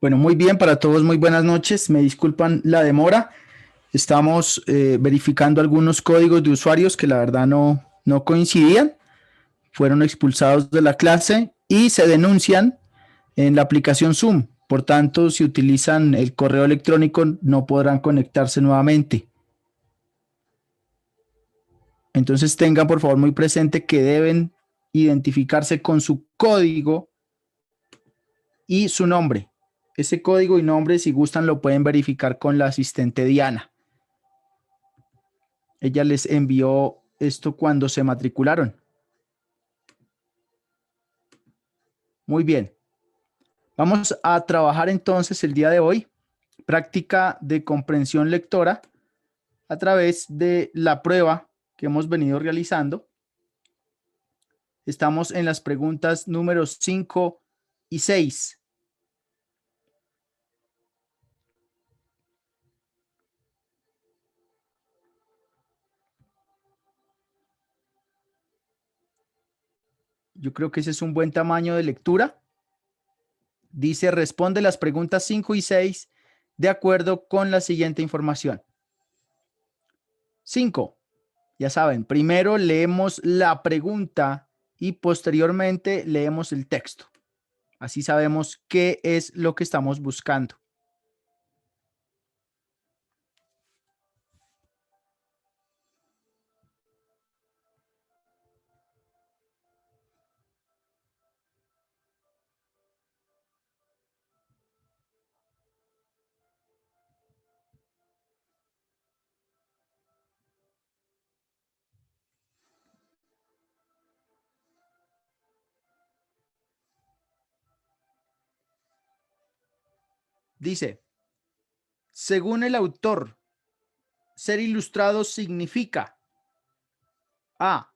Bueno, muy bien para todos, muy buenas noches. Me disculpan la demora. Estamos verificando algunos códigos de usuarios que la verdad no coincidían. Fueron expulsados de la clase y se denuncian en la aplicación Zoom. Por tanto, si utilizan el correo electrónico, no podrán conectarse nuevamente. Entonces tengan por favor muy presente que deben identificarse con su código y su nombre. Ese código y nombre, si gustan, lo pueden verificar con la asistente Diana. Ella les envió esto cuando se matricularon. Muy bien. Vamos a trabajar entonces el día de hoy práctica de comprensión lectora a través de la prueba que hemos venido realizando. Estamos en las preguntas números 5 y 6. Yo creo que ese es un buen tamaño de lectura. Dice, responde las preguntas 5 y 6 de acuerdo con la siguiente información. 5. Ya saben, primero leemos la pregunta y posteriormente leemos el texto. Así sabemos qué es lo que estamos buscando. Dice, según el autor, ser ilustrado significa A.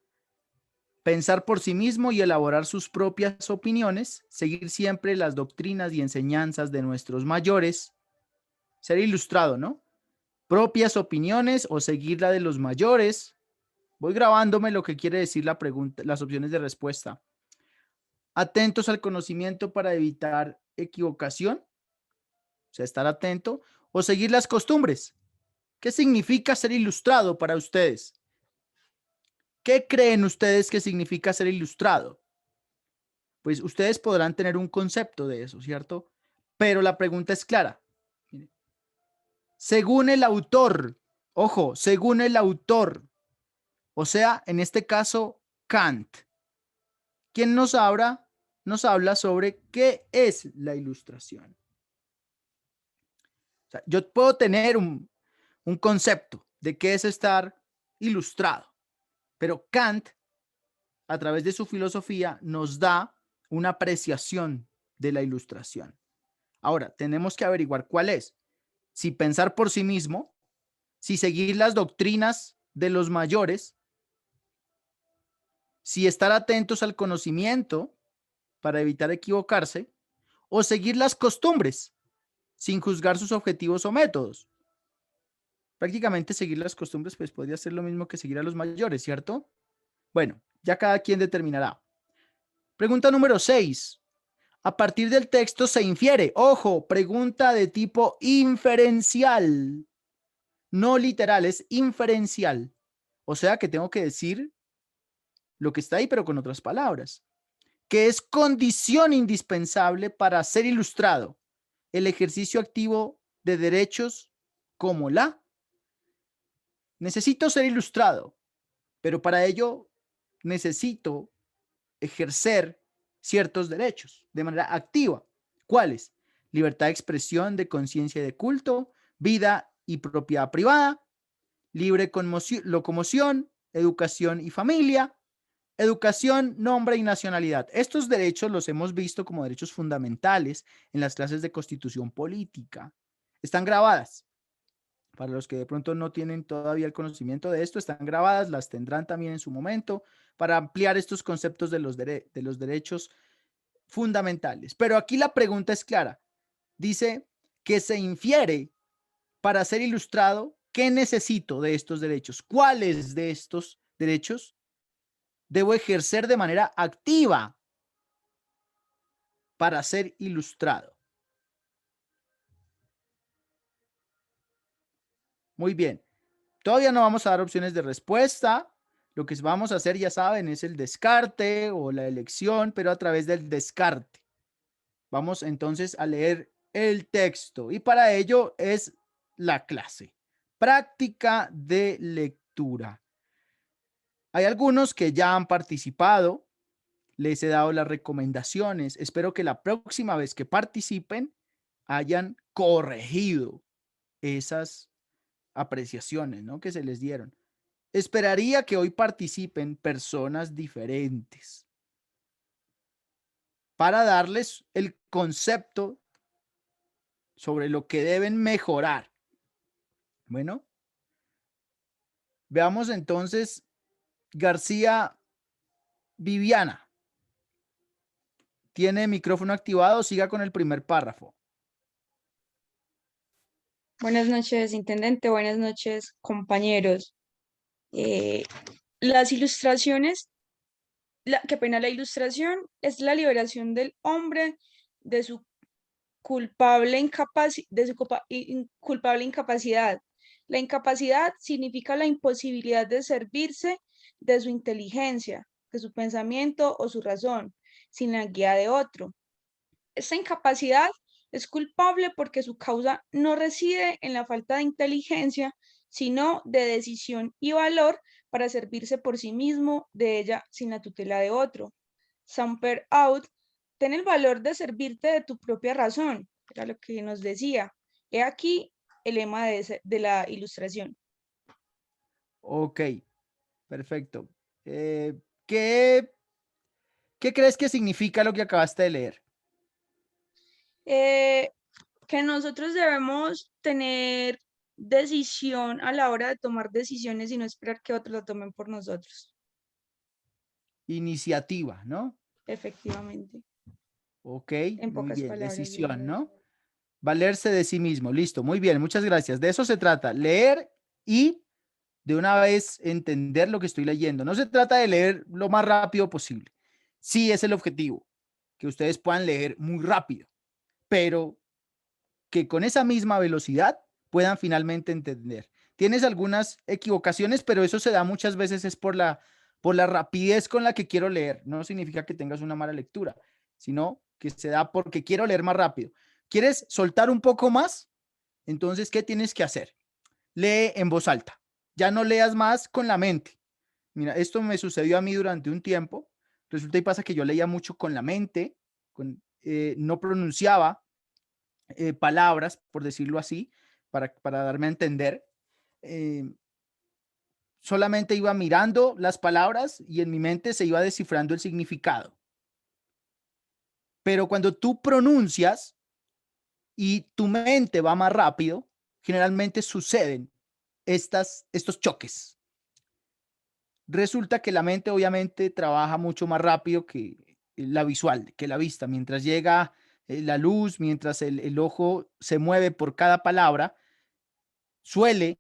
Pensar por sí mismo y elaborar sus propias opiniones, seguir siempre las doctrinas y enseñanzas de nuestros mayores. Ser ilustrado, ¿no? Propias opiniones o seguir la de los mayores. Voy grabándome lo que quiere decir la pregunta, las opciones de respuesta. Atentos al conocimiento para evitar equivocación, o sea, estar atento, o seguir las costumbres. ¿Qué significa ser ilustrado para ustedes? ¿Qué creen ustedes que significa ser ilustrado? Pues ustedes podrán tener un concepto de eso, ¿cierto? Pero la pregunta es clara. Según el autor, ojo, según el autor, o sea, en este caso, Kant, quien nos habla sobre qué es la ilustración. O sea, yo puedo tener un concepto de qué es estar ilustrado, pero Kant, a través de su filosofía, nos da una apreciación de la ilustración. Ahora, tenemos que averiguar cuál es. Si pensar por sí mismo, si seguir las doctrinas de los mayores, si estar atentos al conocimiento para evitar equivocarse, o seguir las costumbres sin juzgar sus objetivos o métodos. Prácticamente seguir las costumbres pues podría ser lo mismo que seguir a los mayores, ¿cierto? Bueno, ya cada quien determinará. Pregunta número 6. A partir del texto se infiere, ojo, pregunta de tipo inferencial, no literal, es inferencial. O sea que tengo que decir lo que está ahí, pero con otras palabras, que es condición indispensable para ser ilustrado el ejercicio activo de derechos como la necesito ser ilustrado, pero para ello necesito ejercer ciertos derechos de manera activa. ¿Cuáles? Libertad de expresión, de conciencia y de culto, vida y propiedad privada, libre locomoción, educación y familia, educación, nombre y nacionalidad. Estos derechos los hemos visto como derechos fundamentales en las clases de constitución política. Están grabadas. Para los que de pronto no tienen todavía el conocimiento de esto, están grabadas, las tendrán también en su momento para ampliar estos conceptos de los derechos fundamentales. Pero aquí la pregunta es clara. Dice que se infiere para ser ilustrado, ¿qué necesito de estos derechos? ¿Cuáles de estos derechos debo ejercer de manera activa para ser ilustrado? Muy bien. Todavía no vamos a dar opciones de respuesta. Lo que vamos a hacer, ya saben, es el descarte o la elección, pero a través del descarte. Vamos entonces a leer el texto y para ello es la clase. Práctica de lectura. Hay algunos que ya han participado, les he dado las recomendaciones. Espero que la próxima vez que participen hayan corregido esas apreciaciones, ¿no?, que se les dieron. Esperaría que hoy participen personas diferentes para darles el concepto sobre lo que deben mejorar. Bueno, veamos entonces, García Viviana. Tiene micrófono activado, siga con el primer párrafo. Buenas noches, intendente. Buenas noches, compañeros. Las ilustraciones, qué pena, la ilustración es la liberación del hombre de su culpable incapacidad. La incapacidad significa la imposibilidad de servirse de su inteligencia, de su pensamiento o su razón, sin la guía de otro. Esta incapacidad es culpable porque su causa no reside en la falta de inteligencia, sino de decisión y valor para servirse por sí mismo de ella sin la tutela de otro. Samper out, ten el valor de servirte de tu propia razón, era lo que nos decía. He aquí el lema de la ilustración. Ok, perfecto. ¿Qué crees que significa lo que acabaste de leer? Eh, que nosotros debemos tener decisión a la hora de tomar decisiones y no esperar que otros lo tomen por nosotros. Iniciativa, ¿no? Efectivamente, Ok, en muy pocas bien. palabras. Decisión, ¿no? Valerse de sí mismo. Listo, muy bien, muchas gracias. De eso se trata, leer y de una vez entender lo que estoy leyendo. No se trata de leer lo más rápido posible. Sí es el objetivo, que ustedes puedan leer muy rápido, pero que con esa misma velocidad puedan finalmente entender. Tienes algunas equivocaciones, pero eso se da muchas veces es por la rapidez con la que quiero leer. No significa que tengas una mala lectura, sino que se da porque quiero leer más rápido. ¿Quieres soltar un poco más? Entonces, ¿qué tienes que hacer? Lee en voz alta. Ya no leas más con la mente. Mira, esto me sucedió a mí durante un tiempo. Resulta y pasa que yo leía mucho con la mente, no pronunciaba palabras, por decirlo así, para darme a entender. Eh, Solamente iba mirando las palabras y en mi mente se iba descifrando el significado. Pero cuando tú pronuncias y tu mente va más rápido, generalmente suceden estos choques. Resulta que la mente obviamente trabaja mucho más rápido que la visual, que la vista. Mientras llega la luz, mientras el ojo se mueve por cada palabra, suele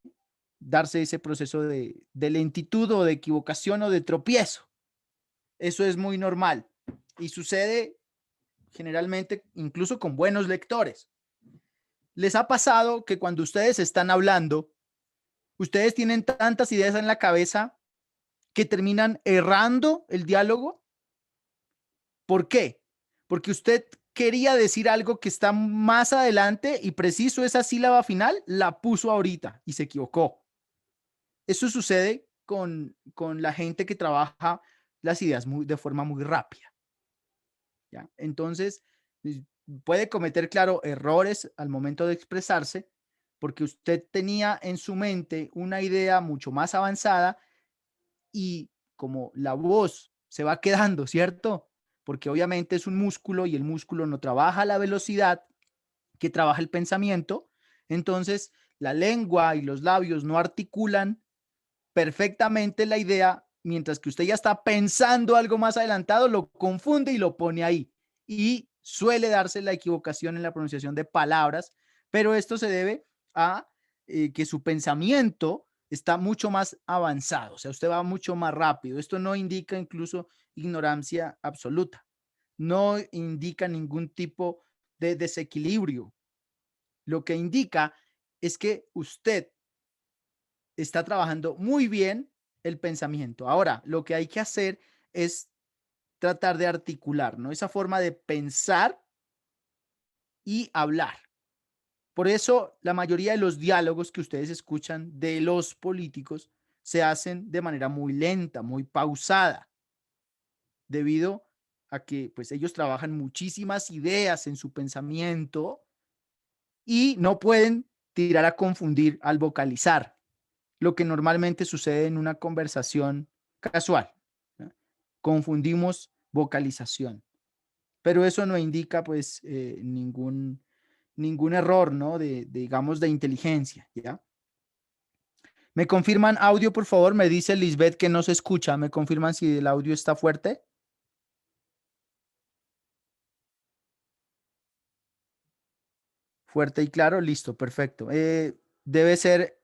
darse ese proceso de lentitud o de equivocación o de tropiezo. Eso es muy normal y sucede generalmente incluso con buenos lectores. ¿Les ha pasado que cuando ustedes están hablando, ustedes tienen tantas ideas en la cabeza que terminan errando el diálogo? ¿Por qué? Porque usted quería decir algo que está más adelante y preciso esa sílaba final la puso ahorita y se equivocó. Eso sucede con la gente que trabaja las ideas de forma muy rápida. ¿Ya? Entonces, puede cometer, claro, errores al momento de expresarse porque usted tenía en su mente una idea mucho más avanzada y como la voz se va quedando, ¿cierto? Porque obviamente es un músculo y el músculo no trabaja a la velocidad que trabaja el pensamiento, entonces la lengua y los labios no articulan perfectamente la idea, mientras que usted ya está pensando algo más adelantado, lo confunde y lo pone ahí. Y suele darse la equivocación en la pronunciación de palabras, pero esto se debe a que su pensamiento está mucho más avanzado, o sea, usted va mucho más rápido. Esto no indica incluso ignorancia absoluta, no indica ningún tipo de desequilibrio. Lo que indica es que usted está trabajando muy bien el pensamiento. Ahora, lo que hay que hacer es tratar de articular, ¿no? Esa forma de pensar y hablar. Por eso, la mayoría de los diálogos que ustedes escuchan de los políticos se hacen de manera muy lenta, muy pausada, debido a que pues ellos trabajan muchísimas ideas en su pensamiento y no pueden tirar a confundir al vocalizar, lo que normalmente sucede en una conversación casual, ¿no? Confundimos vocalización, pero eso no indica pues ningún error, ¿no? Digamos, de inteligencia, ¿ya? ¿Me confirman audio, por favor? Me dice Lisbeth que no se escucha. ¿Me confirman si el audio está fuerte? Fuerte y claro, listo, perfecto. Debe ser,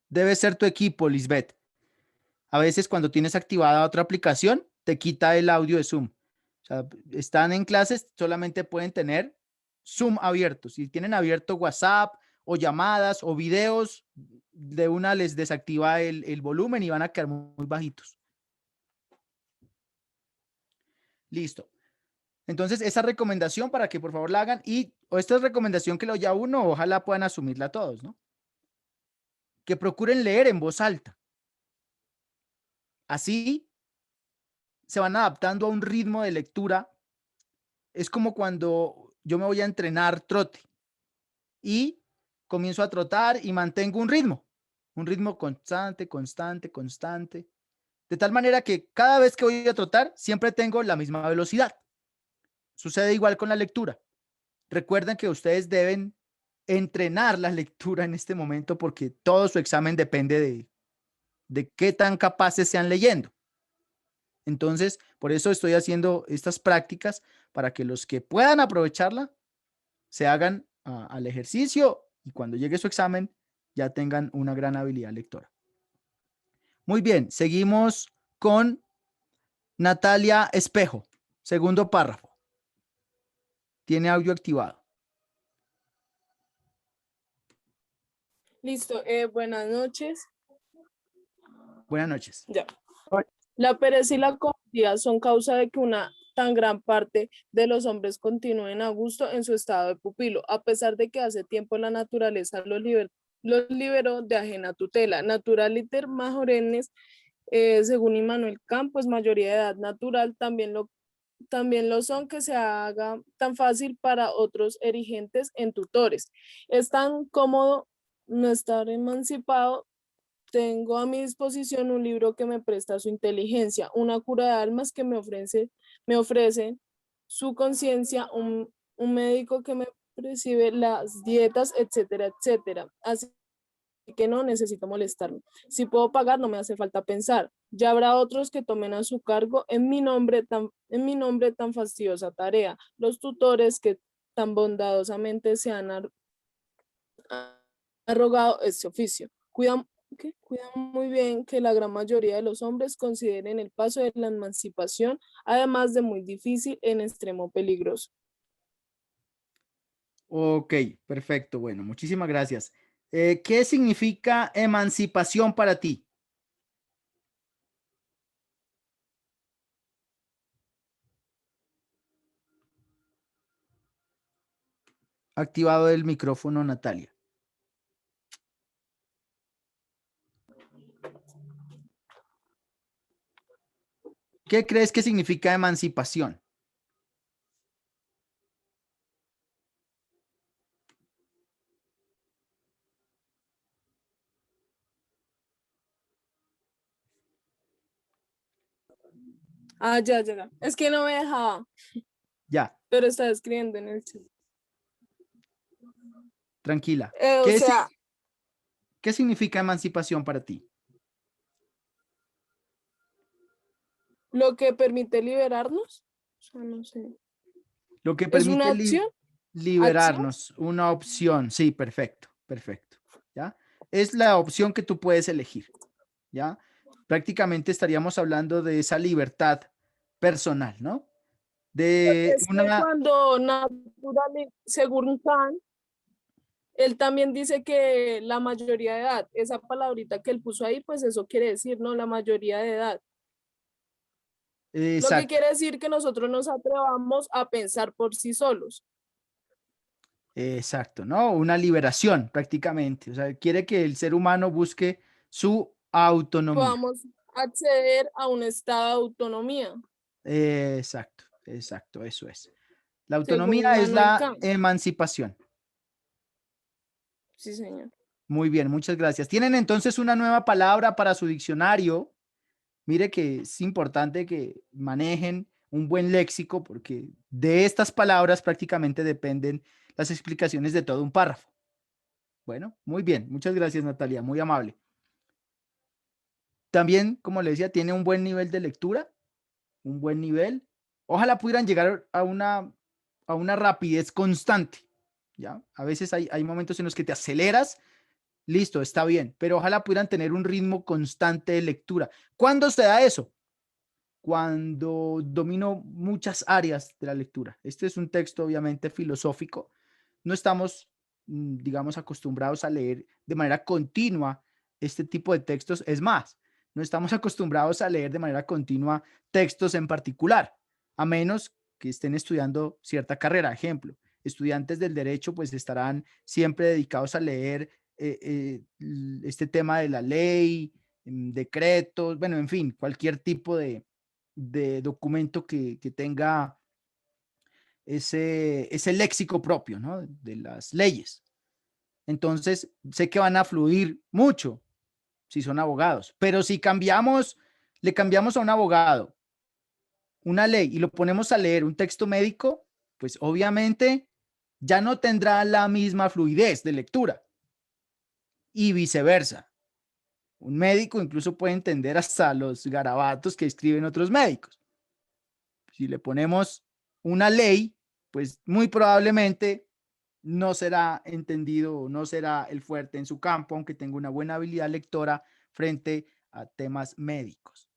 debe ser tu equipo, Lisbeth. A veces cuando tienes activada otra aplicación, te quita el audio de Zoom. O sea, están en clases, solamente pueden tener Zoom abierto. Si tienen abierto WhatsApp o llamadas o videos, de una les desactiva el volumen y van a quedar muy bajitos. Listo. Entonces, esa recomendación para que por favor la hagan y esta es recomendación que lo ya uno, ojalá puedan asumirla todos, ¿no? Que procuren leer en voz alta. Así se van adaptando a un ritmo de lectura. Es como cuando yo me voy a entrenar trote y comienzo a trotar y mantengo un ritmo constante, constante, constante, de tal manera que cada vez que voy a trotar siempre tengo la misma velocidad. Sucede igual con la lectura. Recuerden que ustedes deben entrenar la lectura en este momento porque todo su examen depende de qué tan capaces sean leyendo. Entonces, por eso estoy haciendo estas prácticas para que los que puedan aprovecharla se hagan al ejercicio y cuando llegue su examen ya tengan una gran habilidad lectora. Muy bien, seguimos con Natalia Espejo, segundo párrafo. Tiene audio activado. Listo, buenas noches. Buenas noches. Ya. La pereza y la comodidad son causa de que una tan gran parte de los hombres continúen a gusto en su estado de pupilo, a pesar de que hace tiempo la naturaleza los liberó de ajena tutela. Naturaliter majorenes, según Immanuel Campos, mayoría de edad natural, también lo son que se haga tan fácil para otros erigentes en tutores. Es tan cómodo no estar emancipado. Tengo a mi disposición un libro que me presta su inteligencia, una cura de almas que me ofrece su conciencia, un médico que me prescribe las dietas, etcétera, etcétera. Así que no necesito molestarme. Si puedo pagar, no me hace falta pensar. Ya habrá otros que tomen a su cargo en mi nombre tan fastidiosa tarea. Los tutores que tan bondadosamente se han arrogado este oficio. Cuidan muy bien que la gran mayoría de los hombres consideren el paso de la emancipación, además de muy difícil, en extremo peligroso. Ok, perfecto. Bueno, muchísimas gracias. ¿Qué significa emancipación para ti? Activado el micrófono, Natalia. ¿Qué crees que significa emancipación? Ah, ya, ya, ya. Es que no me dejaba, Ya, pero estaba escribiendo en el chat. tranquila. O sea, ¿Qué significa emancipación para ti? lo que permite liberarnos, o sea, no sé. Lo que ¿Es permite una opción? ¿Acción? liberarnos, una opción. Sí, perfecto, perfecto. ¿Ya? Es la opción que tú puedes elegir. ¿Ya? Prácticamente estaríamos hablando de esa libertad personal, ¿no? De Es que una... cuando según Kant, Él también dice que la mayoría de edad, esa palabrita que él puso ahí, pues eso quiere decir, ¿no? La mayoría de edad. Lo que Exacto, quiere decir que nosotros nos atrevamos a pensar por sí solos. exacto, ¿no? Una liberación prácticamente. O sea, quiere que el ser humano busque su autonomía. Podamos acceder a un estado de autonomía, Exacto, exacto, eso es. La según autonomía es Immanuel la Kant. emancipación. Sí, señor. Muy bien, muchas gracias. Tienen entonces una nueva palabra para su diccionario. Mire que es importante que manejen un buen léxico porque de estas palabras prácticamente dependen las explicaciones de todo un párrafo. Bueno, muy bien. Muchas gracias, Natalia. Muy amable. También, como le decía, tiene un buen nivel de lectura, un buen nivel. Ojalá pudieran llegar a una rapidez constante. ¿Ya? A veces hay momentos en los que te aceleras. Listo, está bien, pero ojalá pudieran tener un ritmo constante de lectura. ¿Cuándo se da eso? Cuando domino muchas áreas de la lectura. Este es un texto obviamente filosófico. No estamos, digamos, acostumbrados a leer de manera continua este tipo de textos. Es más, no estamos acostumbrados a leer de manera continua textos en particular, a menos que estén estudiando cierta carrera. Ejemplo, estudiantes del derecho pues estarán siempre dedicados a leer este tema de la ley, decretos, bueno, en fin, cualquier tipo de documento que tenga ese léxico propio, ¿no? De las leyes. Entonces, sé que van a fluir mucho si son abogados, pero si le cambiamos a un abogado una ley y lo ponemos a leer un texto médico, pues obviamente ya no tendrá la misma fluidez de lectura y viceversa. Un médico incluso puede entender hasta los garabatos que escriben otros médicos. Si le ponemos una ley, pues muy probablemente no será entendido o no será el fuerte en su campo, aunque tenga una buena habilidad lectora frente a temas médicos.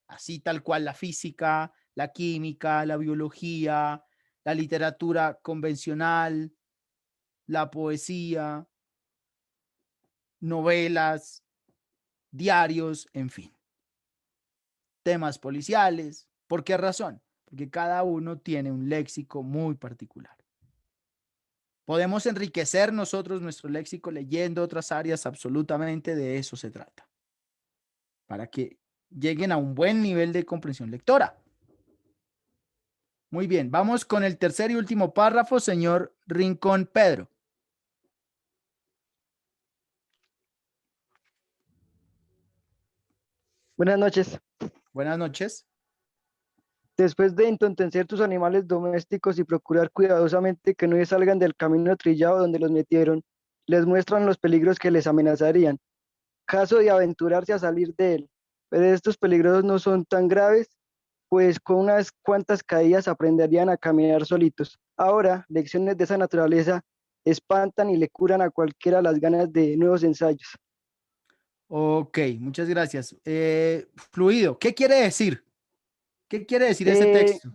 Así tal cual la física, la química, la biología, la literatura convencional, la poesía, novelas, diarios, en fin, temas policiales. ¿Por qué razón? Porque cada uno tiene un léxico muy particular. Podemos enriquecer nosotros nuestro léxico leyendo otras áreas, absolutamente de eso se trata, para que lleguen a un buen nivel de comprensión lectora. Muy bien, vamos con el tercer y último párrafo, señor Rincón Pedro. Buenas noches. Buenas noches. Después de entontecer tus animales domésticos y procurar cuidadosamente que no salgan del camino trillado donde los metieron, les muestran los peligros que les amenazarían, caso de aventurarse a salir de él. Pero estos peligros no son tan graves, pues con unas cuantas caídas aprenderían a caminar solitos. Ahora, lecciones de esa naturaleza espantan y le curan a cualquiera las ganas de nuevos ensayos. Ok, muchas gracias. Fluido, ¿qué quiere decir? ¿Qué quiere decir ese Eh, texto?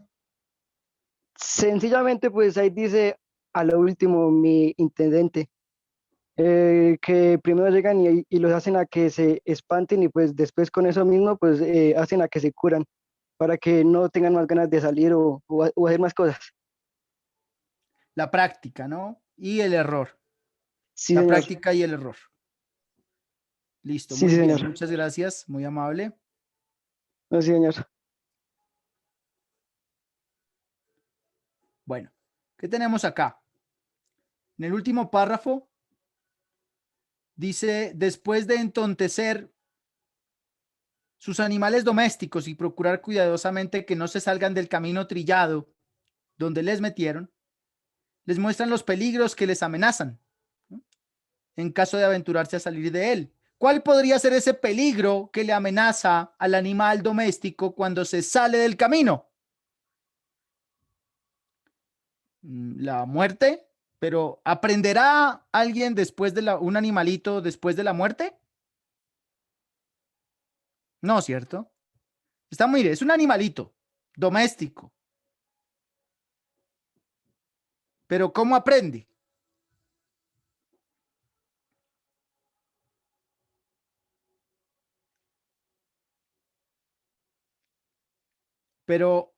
Sencillamente, pues ahí dice a lo último mi intendente, que primero llegan y los hacen a que se espanten y pues después con eso mismo pues hacen a que se curan para que no tengan más ganas de salir o hacer más cosas. La práctica, ¿no? Y el error. Sí, La señor. práctica y el error. Listo, Sí, muy bien. señor. Muchas gracias, muy amable. No, sí, señor. Bueno, ¿qué tenemos acá? En el último párrafo dice, después de entontecer sus animales domésticos y procurar cuidadosamente que no se salgan del camino trillado donde les metieron, les muestran los peligros que les amenazan, ¿no? En caso de aventurarse a salir de él. ¿Cuál podría ser ese peligro que le amenaza al animal doméstico cuando se sale del camino? La muerte, pero ¿aprenderá alguien después de un animalito después de la muerte? No, ¿cierto? Está muy bien, es un animalito doméstico, pero ¿cómo aprende? Pero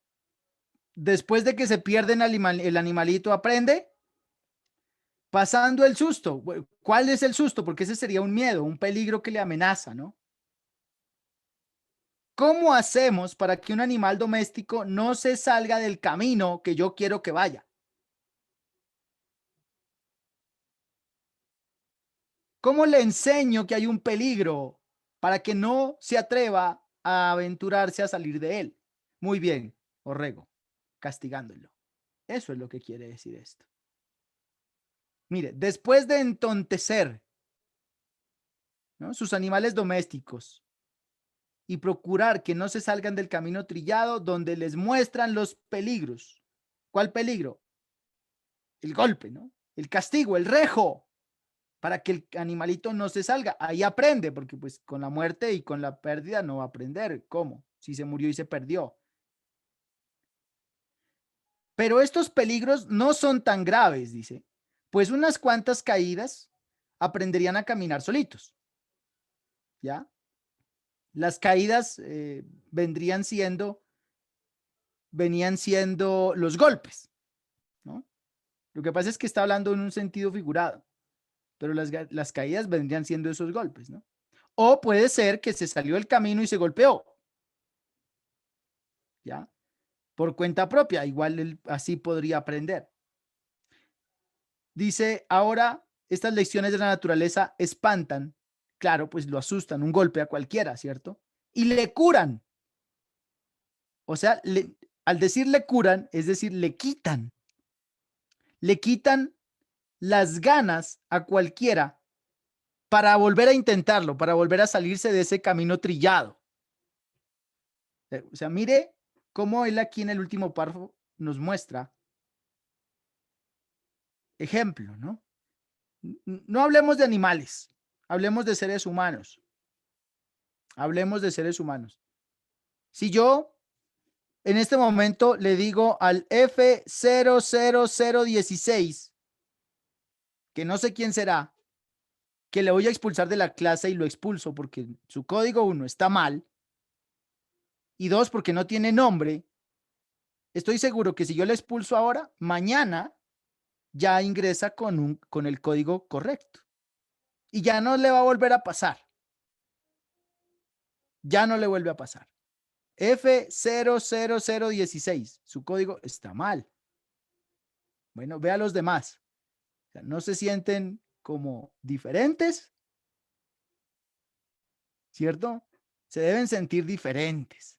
después de que se pierde el animalito, aprende pasando el susto. ¿Cuál es el susto? Porque ese sería un miedo, un peligro que le amenaza, ¿no? ¿Cómo hacemos para que un animal doméstico no se salga del camino que yo quiero que vaya? ¿Cómo le enseño que hay un peligro para que no se atreva a aventurarse a salir de él? Muy bien, Orrego, castigándolo. Eso es lo que quiere decir esto. Mire, después de entontecer, ¿no?, sus animales domésticos y procurar que no se salgan del camino trillado donde les muestran los peligros. ¿Cuál peligro? El golpe, ¿no? El castigo, el rejo, para que el animalito no se salga. Ahí aprende, porque pues con la muerte y con la pérdida no va a aprender. ¿Cómo? Si se murió y se perdió. Pero estos peligros no son tan graves, dice, pues unas cuantas caídas aprenderían a caminar solitos. ¿Ya? Las caídas venían siendo los golpes, ¿no? Lo que pasa es que está hablando en un sentido figurado, pero las caídas vendrían siendo esos golpes, ¿no? O puede ser que se salió del camino y se golpeó, ¿ya? Por cuenta propia, igual él así podría aprender. Dice, ahora estas lecciones de la naturaleza espantan, claro, pues lo asustan, un golpe a cualquiera, ¿cierto? Y le curan. O sea, al decir le curan, es decir, le quitan las ganas a cualquiera para volver a intentarlo, para volver a salirse de ese camino trillado. O sea, mire cómo él aquí en el último párrafo nos muestra ejemplo, ¿no? No hablemos de animales, hablemos de seres humanos. Hablemos de seres humanos. Si yo en este momento le digo al F00016, que no sé quién será, que le voy a expulsar de la clase y lo expulso porque su código 1 está mal y 2 porque no tiene nombre, estoy seguro que si yo le expulso ahora, mañana ya ingresa con el código correcto y ya no le va a volver a pasar. Ya no le vuelve a pasar. F00016, su código está mal. Bueno, ve a los demás. O sea, ¿no se sienten como diferentes? ¿Cierto? Se deben sentir diferentes.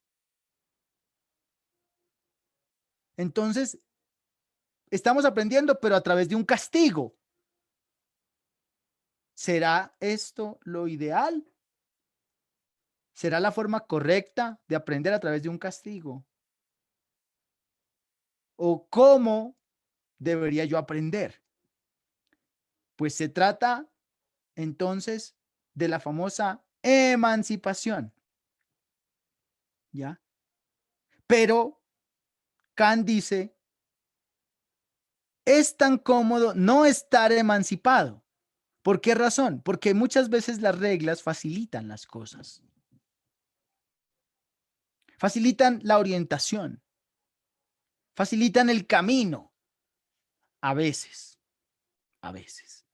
Entonces, estamos aprendiendo, pero a través de un castigo. ¿Será esto lo ideal? ¿Será la forma correcta de aprender a través de un castigo? ¿O cómo debería yo aprender? Pues se trata entonces de la famosa emancipación. ¿Ya? Pero Kant dice, es tan cómodo no estar emancipado. ¿Por qué razón? Porque muchas veces las reglas facilitan las cosas. Facilitan la orientación. Facilitan el camino. A veces. A veces.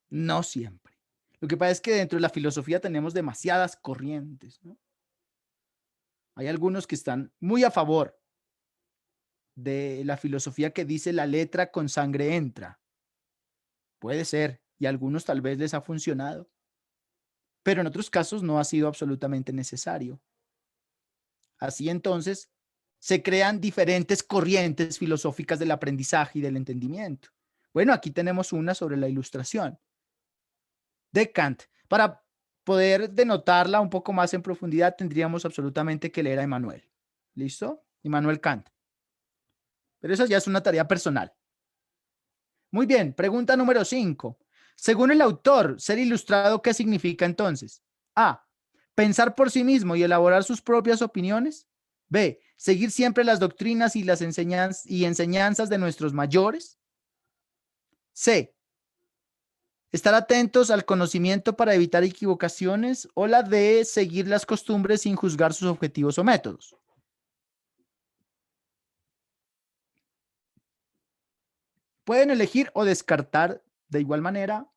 No siempre. Lo que pasa es que dentro de la filosofía tenemos demasiadas corrientes, ¿no? Hay algunos que están muy a favor de la filosofía que dice la letra con sangre entra. Puede ser, y a algunos tal vez les ha funcionado, pero en otros casos no ha sido absolutamente necesario. Así entonces, se crean diferentes corrientes filosóficas del aprendizaje y del entendimiento. Bueno, aquí tenemos una sobre la ilustración de Kant. Para poder denotarla un poco más en profundidad, tendríamos absolutamente que leer a Immanuel. ¿Listo? Immanuel Kant. Pero esa ya es una tarea personal. Muy bien, pregunta número 5. Según el autor, ser ilustrado, ¿qué significa entonces? A. Pensar por sí mismo y elaborar sus propias opiniones. B. Seguir siempre las doctrinas y las enseñanzas de nuestros mayores. C. Estar atentos al conocimiento para evitar equivocaciones. O la D. Seguir las costumbres sin juzgar sus objetivos o métodos. Pueden elegir o descartar de igual manera,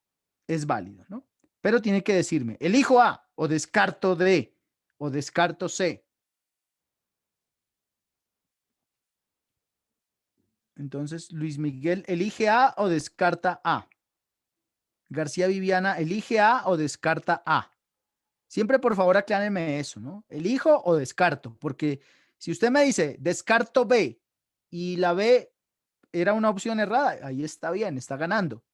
es válido, ¿no? Pero tiene que decirme, elijo A o descarto D o descarto C. Entonces, Luis Miguel, ¿elige A o descarta A? García Viviana, ¿elige A o descarta A? Siempre, por favor, aclárenme eso, ¿no? ¿Elijo o descarto? Porque si usted me dice, descarto B y la B era una opción errada, ahí está bien, está ganando.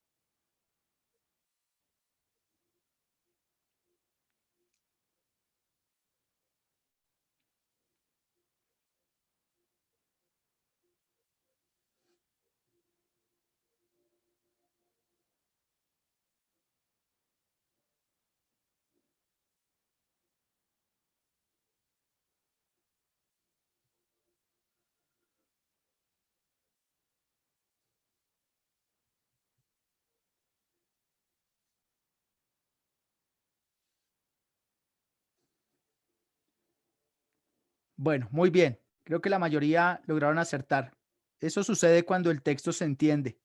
Bueno, muy bien. Creo que la mayoría lograron acertar. Eso sucede cuando el texto se entiende.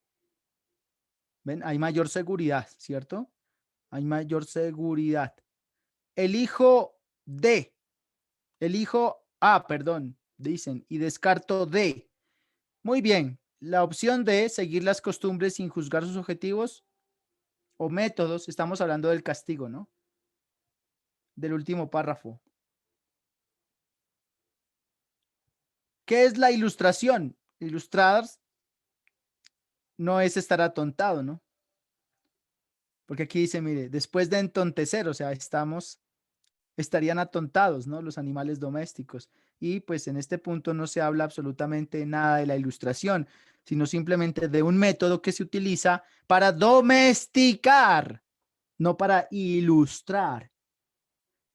¿Ven? Hay mayor seguridad, ¿cierto? Hay mayor seguridad. Elijo D. Elijo A, perdón, dicen, y descarto D. Muy bien. La opción D, seguir las costumbres sin juzgar sus objetivos o métodos. Estamos hablando del castigo, ¿no? Del último párrafo. ¿Qué es la ilustración? Ilustrar no es estar atontado, ¿no? Porque aquí dice, mire, después de entontecer, o sea, estarían atontados, ¿no? Los animales domésticos. Y pues en este punto no se habla absolutamente nada de la ilustración, sino simplemente de un método que se utiliza para domesticar, no para ilustrar,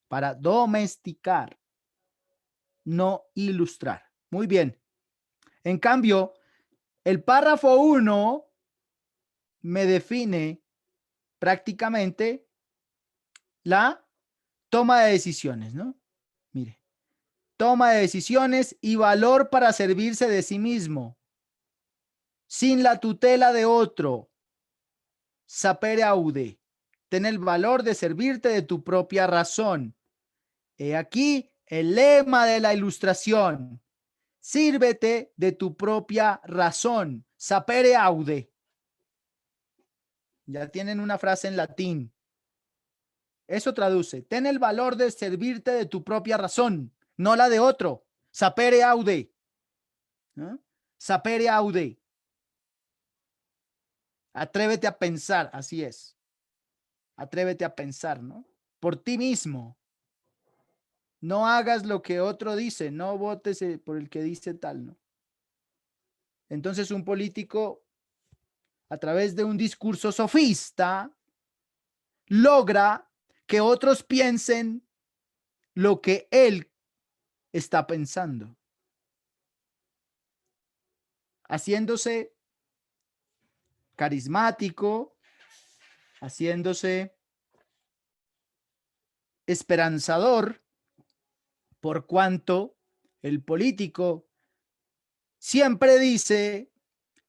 para domesticar, no ilustrar. Muy bien. En cambio, el párrafo 1 me define prácticamente la toma de decisiones, ¿no? Mire, toma de decisiones y valor para servirse de sí mismo, sin la tutela de otro. Sapere aude, ten el valor de servirte de tu propia razón. He aquí el lema de la ilustración. Sírvete de tu propia razón. Sapere aude. Ya tienen una frase en latín. Eso traduce, ten el valor de servirte de tu propia razón, no la de otro. Sapere aude. ¿No? Sapere aude. Atrévete a pensar, así es. Atrévete a pensar, ¿no? Por ti mismo. No hagas lo que otro dice, no votes por el que dice tal, ¿no? Entonces un político, a través de un discurso sofista, logra que otros piensen lo que él está pensando, haciéndose carismático, haciéndose esperanzador, por cuanto el político siempre dice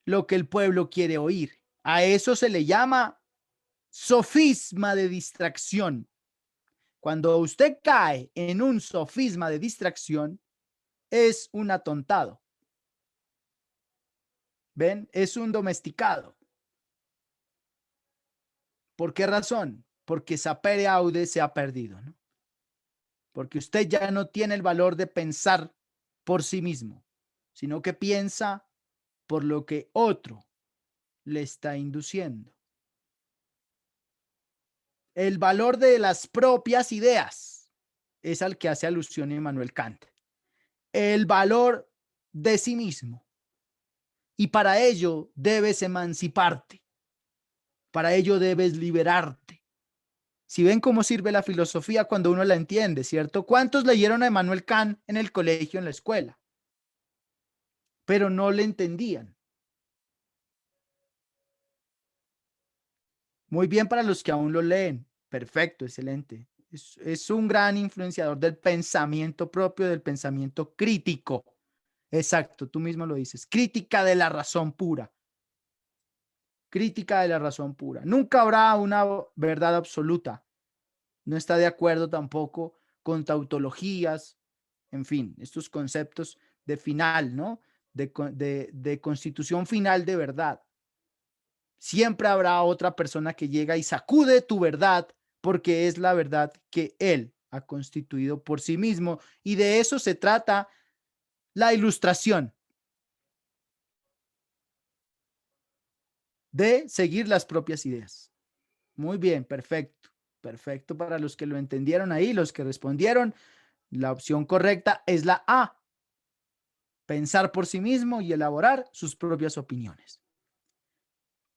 lo que el pueblo quiere oír. A eso se le llama sofisma de distracción. Cuando usted cae en un sofisma de distracción, es un atontado. ¿Ven? Es un domesticado. ¿Por qué razón? Porque sapere aude se ha perdido, ¿no? Porque usted ya no tiene el valor de pensar por sí mismo, sino que piensa por lo que otro le está induciendo. El valor de las propias ideas es al que hace alusión Immanuel Kant. El valor de sí mismo. Y para ello debes emanciparte. Para ello debes liberarte. Si ven cómo sirve la filosofía cuando uno la entiende, ¿cierto? ¿Cuántos leyeron a Immanuel Kant en el colegio, en la escuela? Pero no le entendían. Muy bien para los que aún lo leen. Perfecto, excelente. Es un gran influenciador del pensamiento propio, del pensamiento crítico. Exacto, tú mismo lo dices. Crítica de la razón pura. crítica de la razón pura. Nunca habrá una verdad absoluta. No está de acuerdo tampoco con tautologías, en fin, estos conceptos de final, ¿no? De constitución final de verdad. Siempre habrá otra persona que llega y sacude tu verdad porque es la verdad que él ha constituido por sí mismo. Y de eso se trata la ilustración, de seguir las propias ideas. Muy bien, perfecto. Perfecto para los que lo entendieron ahí, los que respondieron. La opción correcta es la A. Pensar por sí mismo y elaborar sus propias opiniones.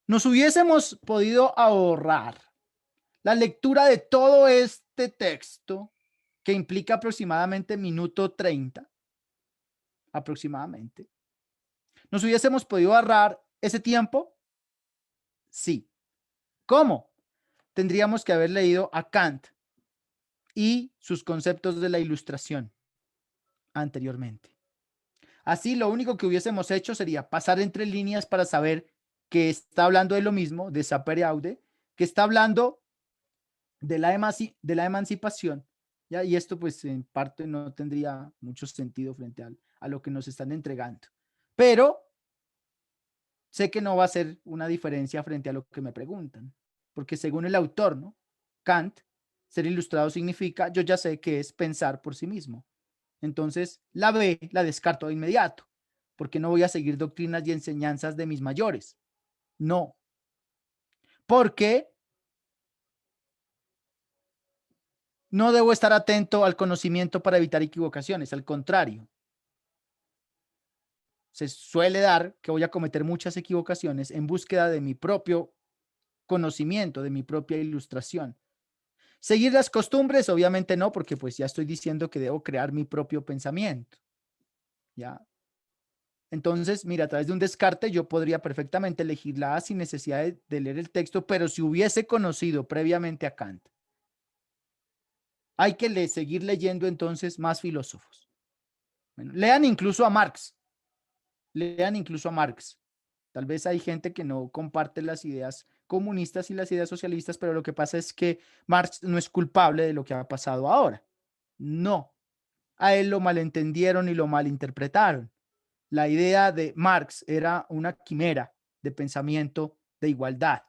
Nos hubiésemos podido ahorrar la lectura de todo este texto que implica aproximadamente minuto 30, aproximadamente. ¿Nos hubiésemos podido ahorrar ese tiempo? Sí. ¿Cómo? Tendríamos que haber leído a Kant y sus conceptos de la ilustración anteriormente. Así, lo único que hubiésemos hecho sería pasar entre líneas para saber que está hablando de lo mismo, de sapere aude, que está hablando de la emancipación, ¿ya? Y esto pues en parte no tendría mucho sentido frente a lo que nos están entregando. Pero sé que no va a ser una diferencia frente a lo que me preguntan, porque según el autor, ¿no? Kant, ser ilustrado significa, yo ya sé que es pensar por sí mismo. Entonces, la B la descarto de inmediato, porque no voy a seguir doctrinas y enseñanzas de mis mayores. No. Porque no debo estar atento al conocimiento para evitar equivocaciones. Al contrario, se suele dar que voy a cometer muchas equivocaciones en búsqueda de mi propio conocimiento, de mi propia ilustración. Seguir las costumbres, obviamente no, porque pues ya estoy diciendo que debo crear mi propio pensamiento. ¿Ya? Entonces, mira, a través de un descarte yo podría perfectamente elegir la A sin necesidad de leer el texto, pero si hubiese conocido previamente a Kant, hay que seguir leyendo entonces más filósofos. Bueno, lean incluso a Marx. Lean incluso a Marx. Tal vez hay gente que no comparte las ideas comunistas y las ideas socialistas, pero lo que pasa es que Marx no es culpable de lo que ha pasado ahora. No. A él lo malentendieron y lo malinterpretaron. La idea de Marx era una quimera de pensamiento de igualdad.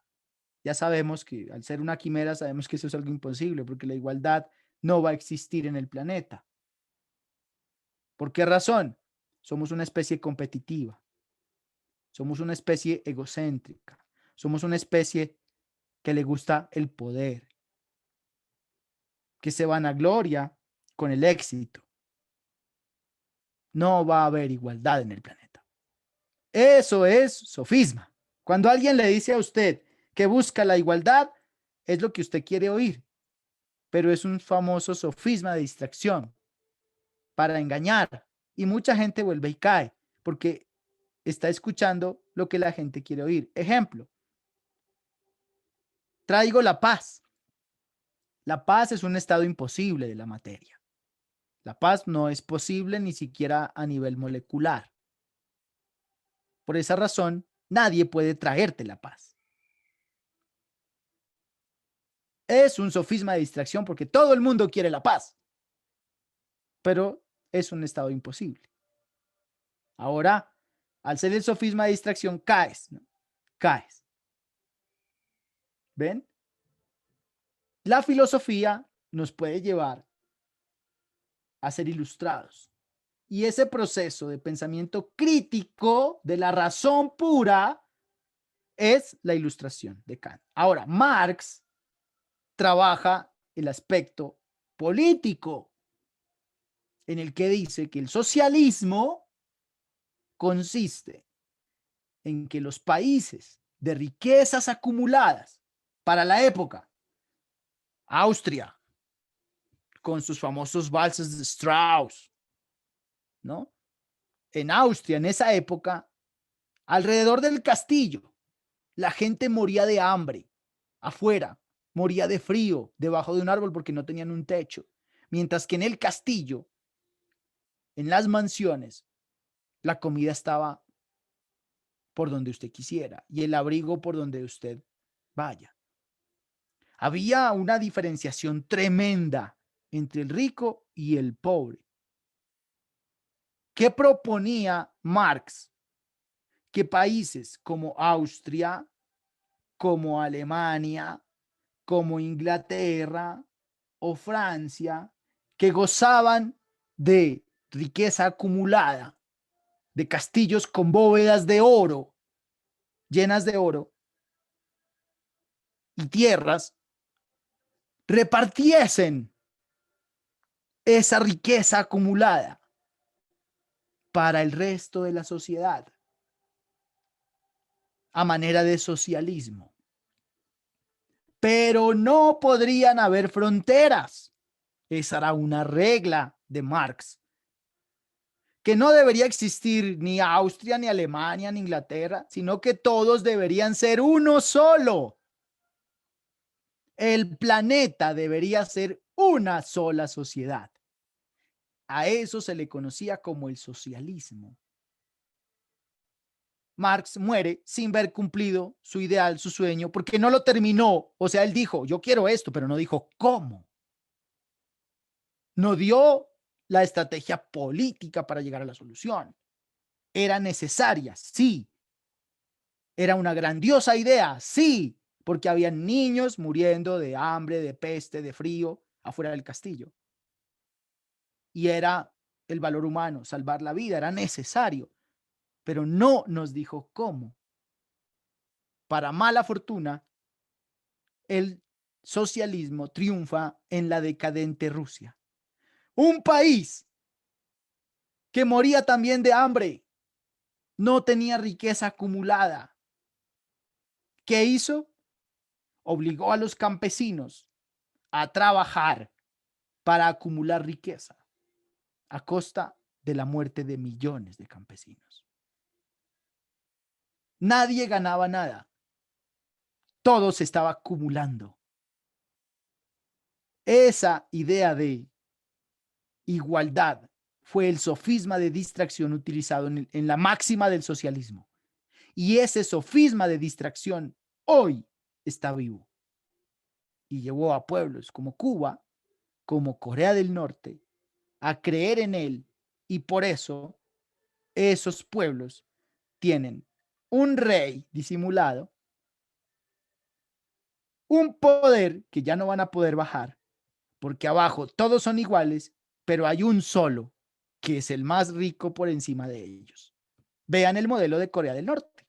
Ya sabemos que al ser una quimera sabemos que eso es algo imposible porque la igualdad no va a existir en el planeta. ¿Por qué razón? Somos una especie competitiva. Somos una especie egocéntrica. Somos una especie que le gusta el poder, que se vanagloria con el éxito. No va a haber igualdad en el planeta. Eso es sofisma. Cuando alguien le dice a usted que busca la igualdad, es lo que usted quiere oír, pero es un famoso sofisma de distracción para engañar. Y mucha gente vuelve y cae porque está escuchando lo que la gente quiere oír. Ejemplo, traigo la paz. La paz es un estado imposible de la materia. La paz no es posible ni siquiera a nivel molecular. Por esa razón, nadie puede traerte la paz. Es un sofisma de distracción porque todo el mundo quiere la paz, pero es un estado imposible. Ahora, al ser el sofisma de distracción, caes, ¿no? Caes. ¿Ven? La filosofía nos puede llevar a ser ilustrados. Y ese proceso de pensamiento crítico de la razón pura es la ilustración de Kant. Ahora, Marx trabaja el aspecto político en el que dice que el socialismo consiste en que los países de riquezas acumuladas para la época, Austria, con sus famosos valses de Strauss, ¿no? En Austria, en esa época, alrededor del castillo, la gente moría de hambre afuera, moría de frío debajo de un árbol porque no tenían un techo, mientras que en el castillo, en las mansiones, la comida estaba por donde usted quisiera y el abrigo por donde usted vaya. Había una diferenciación tremenda entre el rico y el pobre. ¿Qué proponía Marx? Que países como Austria, como Alemania, como Inglaterra o Francia, que gozaban de riqueza acumulada, de castillos con bóvedas de oro, llenas de oro, y tierras, repartiesen esa riqueza acumulada para el resto de la sociedad a manera de socialismo. Pero no podrían haber fronteras. Esa era una regla de Marx. Que no debería existir ni Austria, ni Alemania, ni Inglaterra, sino que todos deberían ser uno solo. El planeta debería ser una sola sociedad. A eso se le conocía como el socialismo. Marx muere sin ver cumplido su ideal, su sueño, porque no lo terminó. O sea, él dijo, yo quiero esto, pero no dijo cómo. No dio la estrategia política para llegar a la solución. Era necesaria, sí. Era una grandiosa idea, sí, porque había niños muriendo de hambre, de peste, de frío afuera del castillo. Y era el valor humano, salvar la vida, era necesario, pero no nos dijo cómo. Para mala fortuna, el socialismo triunfa en la decadente Rusia. Un país que moría también de hambre, no tenía riqueza acumulada. ¿Qué hizo? Obligó a los campesinos a trabajar para acumular riqueza a costa de la muerte de millones de campesinos. Nadie ganaba nada. Todo se estaba acumulando. Esa idea de igualdad fue el sofisma de distracción utilizado en la máxima del socialismo. Y ese sofisma de distracción hoy está vivo. Y llevó a pueblos como Cuba, como Corea del Norte, a creer en él. Y por eso esos pueblos tienen un rey disimulado, un poder que ya no van a poder bajar, porque abajo todos son iguales, pero hay un solo que es el más rico por encima de ellos. Vean el modelo de Corea del Norte.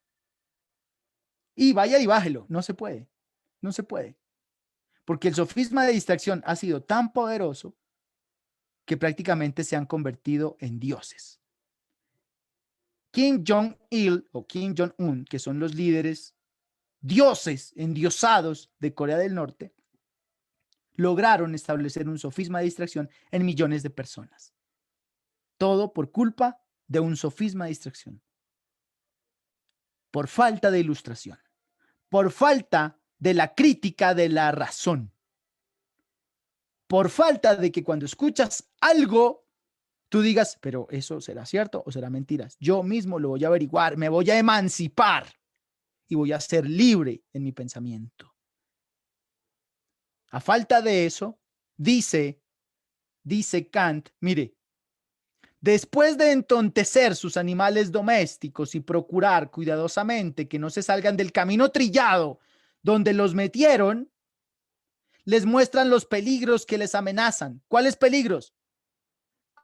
Y vaya y bájelo, no se puede, no se puede. Porque el sofisma de distracción ha sido tan poderoso que prácticamente se han convertido en dioses. Kim Jong-il o Kim Jong-un, que son los líderes dioses endiosados de Corea del Norte, lograron establecer un sofisma de distracción en millones de personas. Todo por culpa de un sofisma de distracción. Por falta de ilustración. Por falta de la crítica de la razón. Por falta de que cuando escuchas algo, tú digas, pero ¿eso será cierto o será mentiras? Yo mismo lo voy a averiguar, me voy a emancipar y voy a ser libre en mi pensamiento. A falta de eso, dice Kant, mire, después de entontecer sus animales domésticos y procurar cuidadosamente que no se salgan del camino trillado donde los metieron, les muestran los peligros que les amenazan. ¿Cuáles peligros?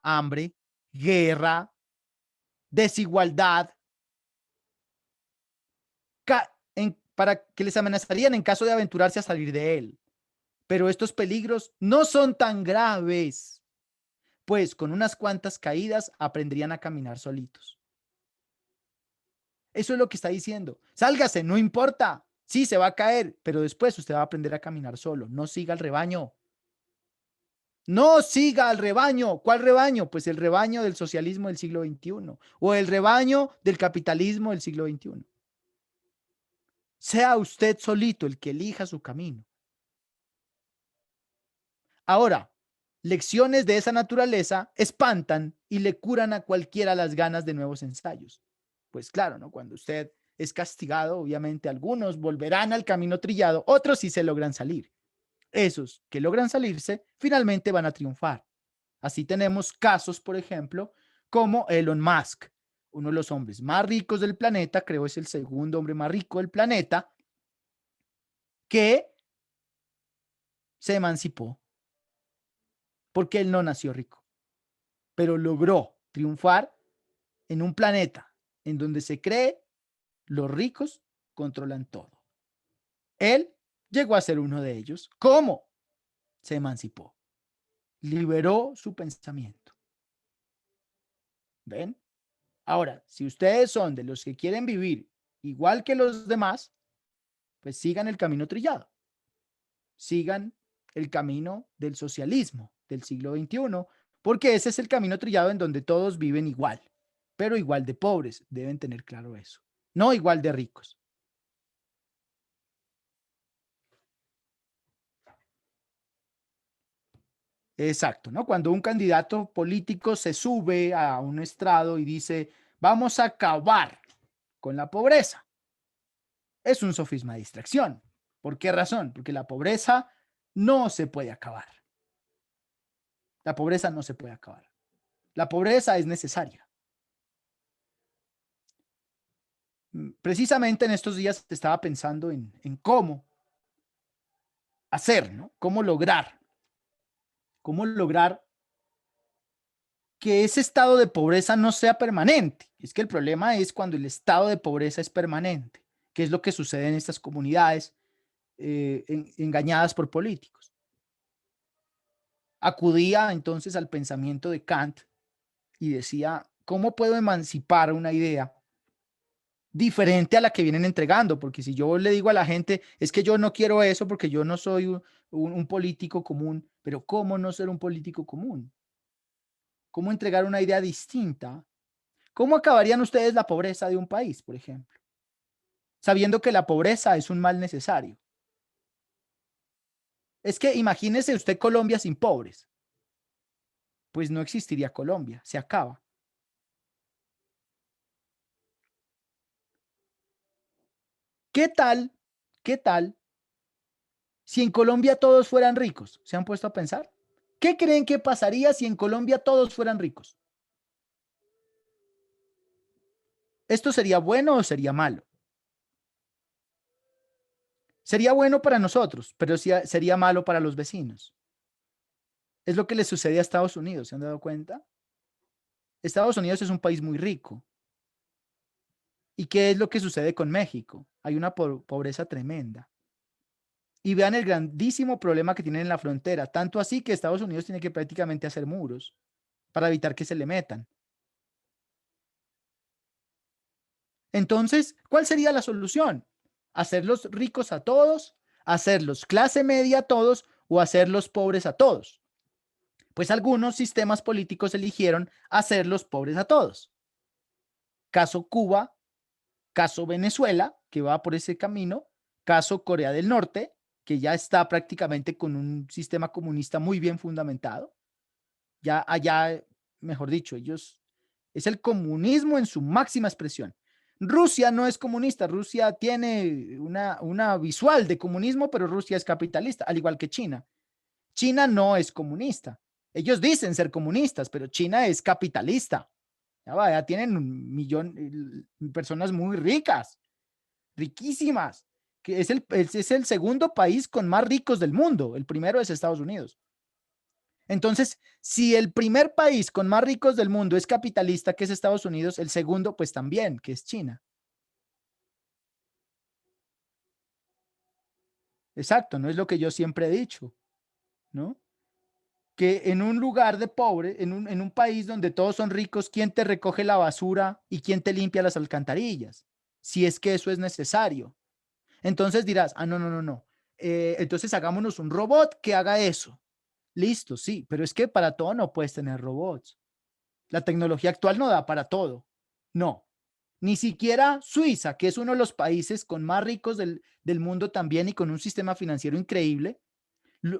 Hambre, guerra, desigualdad, para que les amenazarían en caso de aventurarse a salir de él. Pero estos peligros no son tan graves, pues con unas cuantas caídas aprenderían a caminar solitos. Eso es lo que está diciendo. Sálgase, no importa. Sí, se va a caer, pero después usted va a aprender a caminar solo. No siga el rebaño. No siga al rebaño. ¿Cuál rebaño? Pues el rebaño del socialismo del siglo XXI o el rebaño del capitalismo del siglo XXI. Sea usted solito el que elija su camino. Ahora, lecciones de esa naturaleza espantan y le curan a cualquiera las ganas de nuevos ensayos. Pues claro, ¿no? Cuando usted es castigado, obviamente algunos volverán al camino trillado, otros sí se logran salir. Esos que logran salirse finalmente van a triunfar. Así tenemos casos, por ejemplo, como Elon Musk, uno de los hombres más ricos del planeta, creo es el segundo hombre más rico del planeta, que se emancipó porque él no nació rico, pero logró triunfar en un planeta en donde se cree los ricos controlan todo. Él llegó a ser uno de ellos. ¿Cómo? Se emancipó, liberó su pensamiento. ¿Ven? Ahora, si ustedes son de los que quieren vivir igual que los demás, pues sigan el camino trillado. Sigan el camino del socialismo del siglo XXI, porque ese es el camino trillado en donde todos viven igual, pero igual de pobres. Deben tener claro eso. No igual de ricos. Exacto, ¿no? Cuando un candidato político se sube a un estrado y dice, vamos a acabar con la pobreza, es un sofisma de distracción. ¿Por qué razón? Porque la pobreza no se puede acabar. La pobreza no se puede acabar. La pobreza es necesaria. Precisamente en estos días estaba pensando en cómo hacer, ¿no? Cómo lograr que ese estado de pobreza no sea permanente. Es que el problema es cuando el estado de pobreza es permanente, que es lo que sucede en estas comunidades engañadas por políticos. Acudía entonces al pensamiento de Kant y decía, ¿cómo puedo emancipar una idea diferente a la que vienen entregando? Porque si yo le digo a la gente, es que yo no quiero eso porque yo no soy un político común, pero ¿cómo no ser un político común? ¿Cómo entregar una idea distinta? ¿Cómo acabarían ustedes la pobreza de un país, por ejemplo? Sabiendo que la pobreza es un mal necesario. Es que imagínese usted Colombia sin pobres. Pues no existiría Colombia, se acaba. ¿Qué tal? ¿Qué tal si en Colombia todos fueran ricos? ¿Se han puesto a pensar? ¿Qué creen que pasaría si en Colombia todos fueran ricos? ¿Esto sería bueno o sería malo? Sería bueno para nosotros, pero sería malo para los vecinos. Es lo que le sucede a Estados Unidos, ¿se han dado cuenta? Estados Unidos es un país muy rico. ¿Y qué es lo que sucede con México? Hay una pobreza tremenda. Y vean el grandísimo problema que tienen en la frontera, tanto así que Estados Unidos tiene que prácticamente hacer muros para evitar que se le metan. Entonces, ¿cuál sería la solución? ¿Hacerlos ricos a todos? ¿Hacerlos clase media a todos? ¿O hacerlos pobres a todos? Pues algunos sistemas políticos eligieron hacerlos pobres a todos. Caso Cuba, caso Venezuela, que va por ese camino, caso Corea del Norte, que ya está prácticamente con un sistema comunista muy bien fundamentado. Ya allá, mejor dicho, ellos, es el comunismo en su máxima expresión. Rusia no es comunista, Rusia tiene una visual de comunismo, pero Rusia es capitalista, al igual que China. China no es comunista. Ellos dicen ser comunistas, pero China es capitalista. Ya tienen 1 millón de personas muy ricas, riquísimas, que es el segundo país con más ricos del mundo. El primero es Estados Unidos. Entonces, si el primer país con más ricos del mundo es capitalista, que es Estados Unidos, el segundo, pues también, que es China. Exacto, no es lo que yo siempre he dicho, ¿no? Que en un lugar de pobre, en un país donde todos son ricos, ¿quién te recoge la basura y quién te limpia las alcantarillas? Si es que eso es necesario. Entonces dirás, ah, no, no, no, no. Entonces hagámonos un robot que haga eso. Listo, sí, pero es que para todo no puedes tener robots. La tecnología actual no da para todo. No. Ni siquiera Suiza, que es uno de los países con más ricos del mundo también y con un sistema financiero increíble.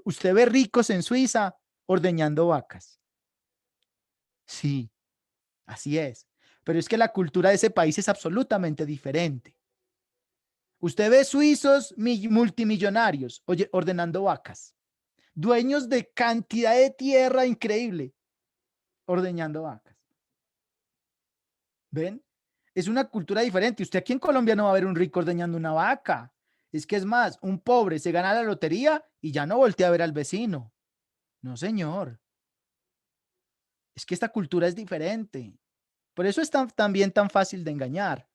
Usted ve ricos en Suiza ordeñando vacas. Sí, así es. Pero es que la cultura de ese país es absolutamente diferente. Usted ve suizos multimillonarios ordenando vacas, dueños de cantidad de tierra increíble, ordeñando vacas. ¿Ven? Es una cultura diferente. Usted aquí en Colombia no va a ver un rico ordeñando una vaca. Es que es más, un pobre se gana la lotería y ya no voltea a ver al vecino. No, señor. Es que esta cultura es diferente. Por eso es también tan fácil de engañar.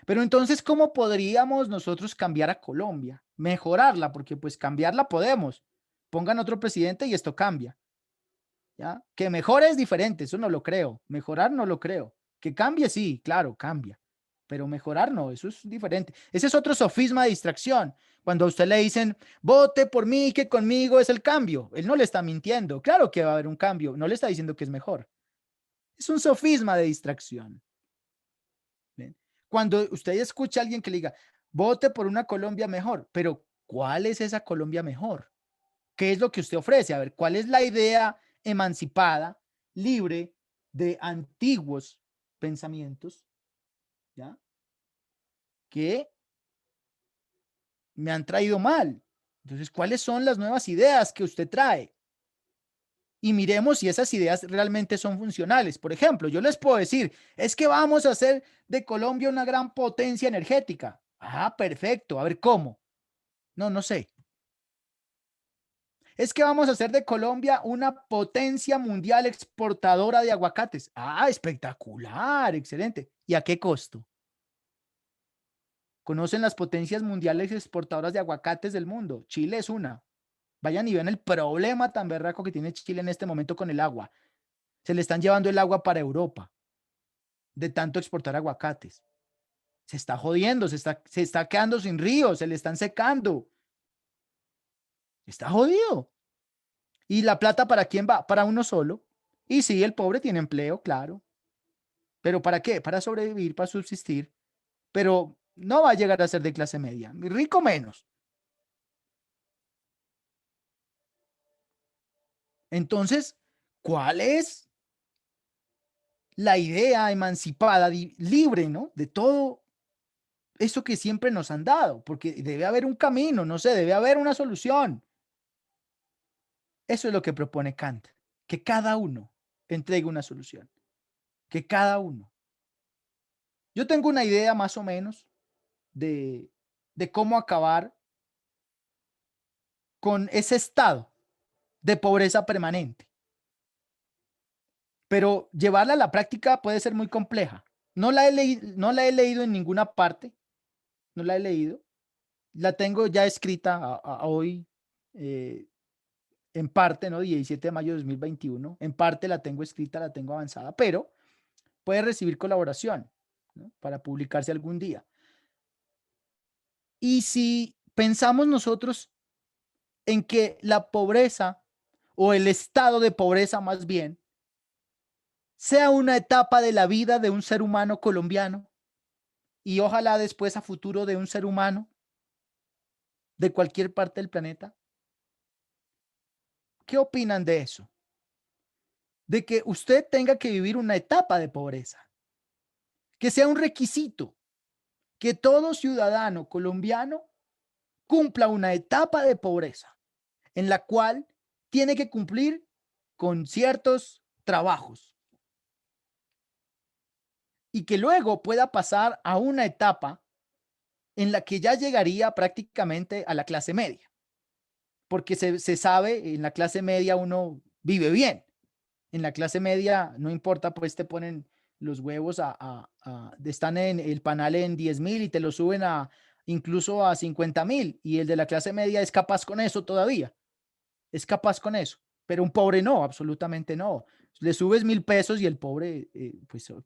Pero entonces, ¿cómo podríamos nosotros cambiar a Colombia? Mejorarla, porque pues cambiarla podemos. Pongan otro presidente y esto cambia. ¿Ya? Que mejore es diferente, eso no lo creo. Mejorar no lo creo. Que cambie, sí, claro, cambia. Pero mejorar no, eso es diferente. Ese es otro sofisma de distracción. Cuando a usted le dicen, vote por mí, que conmigo es el cambio. Él no le está mintiendo. Claro que va a haber un cambio. No le está diciendo que es mejor. Es un sofisma de distracción. ¿Ven? Cuando usted escucha a alguien que le diga, vote por una Colombia mejor, pero ¿cuál es esa Colombia mejor? ¿Qué es lo que usted ofrece? A ver, ¿cuál es la idea emancipada, libre de antiguos pensamientos, ¿ya? Que me han traído mal. Entonces, ¿cuáles son las nuevas ideas que usted trae? Y miremos si esas ideas realmente son funcionales. Por ejemplo, yo les puedo decir, es que vamos a hacer de Colombia una gran potencia energética. Ah, perfecto. A ver, ¿cómo? No, no sé. Es que vamos a hacer de Colombia una potencia mundial exportadora de aguacates. Ah, espectacular, excelente. ¿Y a qué costo? ¿Conocen las potencias mundiales exportadoras de aguacates del mundo? Chile es una. Vayan y vean el problema tan berraco que tiene Chile en este momento con el agua. Se le están llevando el agua para Europa de tanto exportar aguacates. Se está jodiendo, se está quedando sin ríos, se le están secando. Está jodido. ¿Y la plata para quién va? Para uno solo. Y sí, el pobre tiene empleo, claro. ¿Pero para qué? Para sobrevivir, para subsistir. Pero no va a llegar a ser de clase media. Rico menos. Entonces, ¿cuál es la idea emancipada, libre, ¿no? De todo eso que siempre nos han dado, porque debe haber un camino, no sé, debe haber una solución. Eso es lo que propone Kant, que cada uno entregue una solución, que cada uno. Yo tengo una idea más o menos de cómo acabar con ese estado de pobreza permanente. Pero llevarla a la práctica puede ser muy compleja. No la he leído en ninguna parte, no la he leído. La tengo ya escrita a hoy, en parte, ¿no? 17 de mayo de 2021. En parte la tengo escrita, la tengo avanzada, pero puede recibir colaboración, ¿no? Para publicarse algún día. Y si pensamos nosotros en que la pobreza o el estado de pobreza más bien sea una etapa de la vida de un ser humano colombiano y ojalá después a futuro de un ser humano de cualquier parte del planeta. ¿Qué opinan de eso? De que usted tenga que vivir una etapa de pobreza, que sea un requisito, que todo ciudadano colombiano cumpla una etapa de pobreza en la cual tiene que cumplir con ciertos trabajos y que luego pueda pasar a una etapa en la que ya llegaría prácticamente a la clase media, porque se sabe, en la clase media uno vive bien. En la clase media, no importa, pues te ponen los huevos están en el panal en 10.000 y te lo suben incluso a 50.000. Y el de la clase media es capaz con eso todavía. Es capaz con eso. Pero un pobre no, absolutamente no. Le subes 1.000 pesos y el pobre,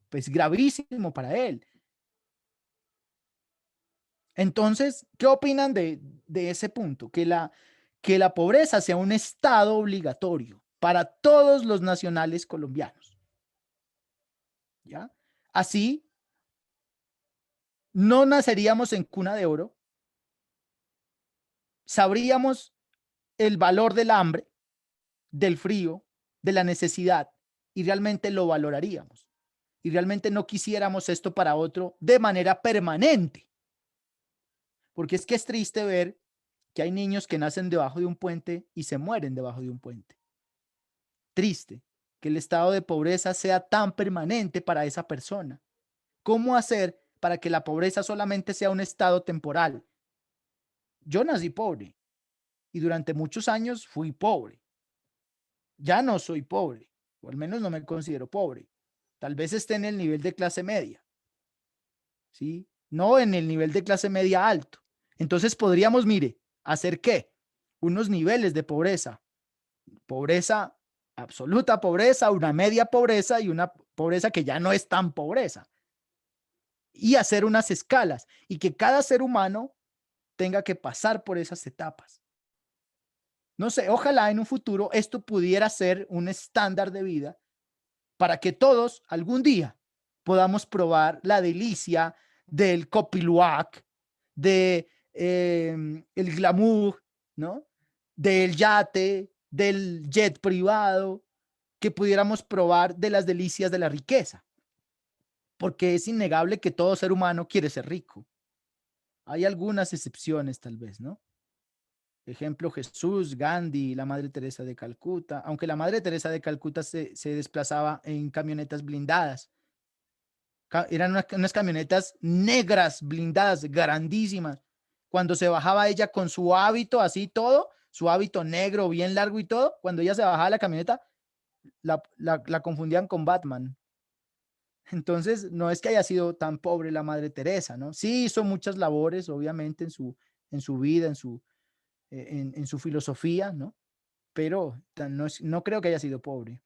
pues gravísimo para él. Entonces, ¿qué opinan de ese punto? Que la pobreza sea un estado obligatorio para todos los nacionales colombianos. ¿Ya? Así, no naceríamos en cuna de oro, sabríamos el valor del hambre, del frío, de la necesidad, y realmente lo valoraríamos. Y realmente no quisiéramos esto para otro de manera permanente. Porque es que es triste ver que hay niños que nacen debajo de un puente y se mueren debajo de un puente. Triste que el estado de pobreza sea tan permanente para esa persona. ¿Cómo hacer para que la pobreza solamente sea un estado temporal? Yo nací pobre y durante muchos años fui pobre. Ya no soy pobre, o al menos no me considero pobre. Tal vez esté en el nivel de clase media, ¿sí? No en el nivel de clase media alto. Entonces podríamos, mire, hacer qué? Unos niveles de pobreza. Pobreza, absoluta pobreza, una media pobreza y una pobreza que ya no es tan pobreza. Y hacer unas escalas y que cada ser humano tenga que pasar por esas etapas. No sé, ojalá en un futuro esto pudiera ser un estándar de vida para que todos algún día podamos probar la delicia del copiluac, de el glamour, ¿no? Del yate, del jet privado, que pudiéramos probar de las delicias de la riqueza, porque es innegable que todo ser humano quiere ser rico. Hay algunas excepciones tal vez, ¿no? Ejemplo, Jesús, Gandhi, la Madre Teresa de Calcuta, aunque la Madre Teresa de Calcuta se desplazaba en camionetas blindadas. Eran unas camionetas negras, blindadas, grandísimas. Cuando se bajaba ella con su hábito, así todo, su hábito negro, bien largo y todo, cuando ella se bajaba de la camioneta, la confundían con Batman. Entonces, no es que haya sido tan pobre la Madre Teresa, ¿no? Sí hizo muchas labores, obviamente, en su vida, en su filosofía, ¿no? Pero no creo que haya sido pobre.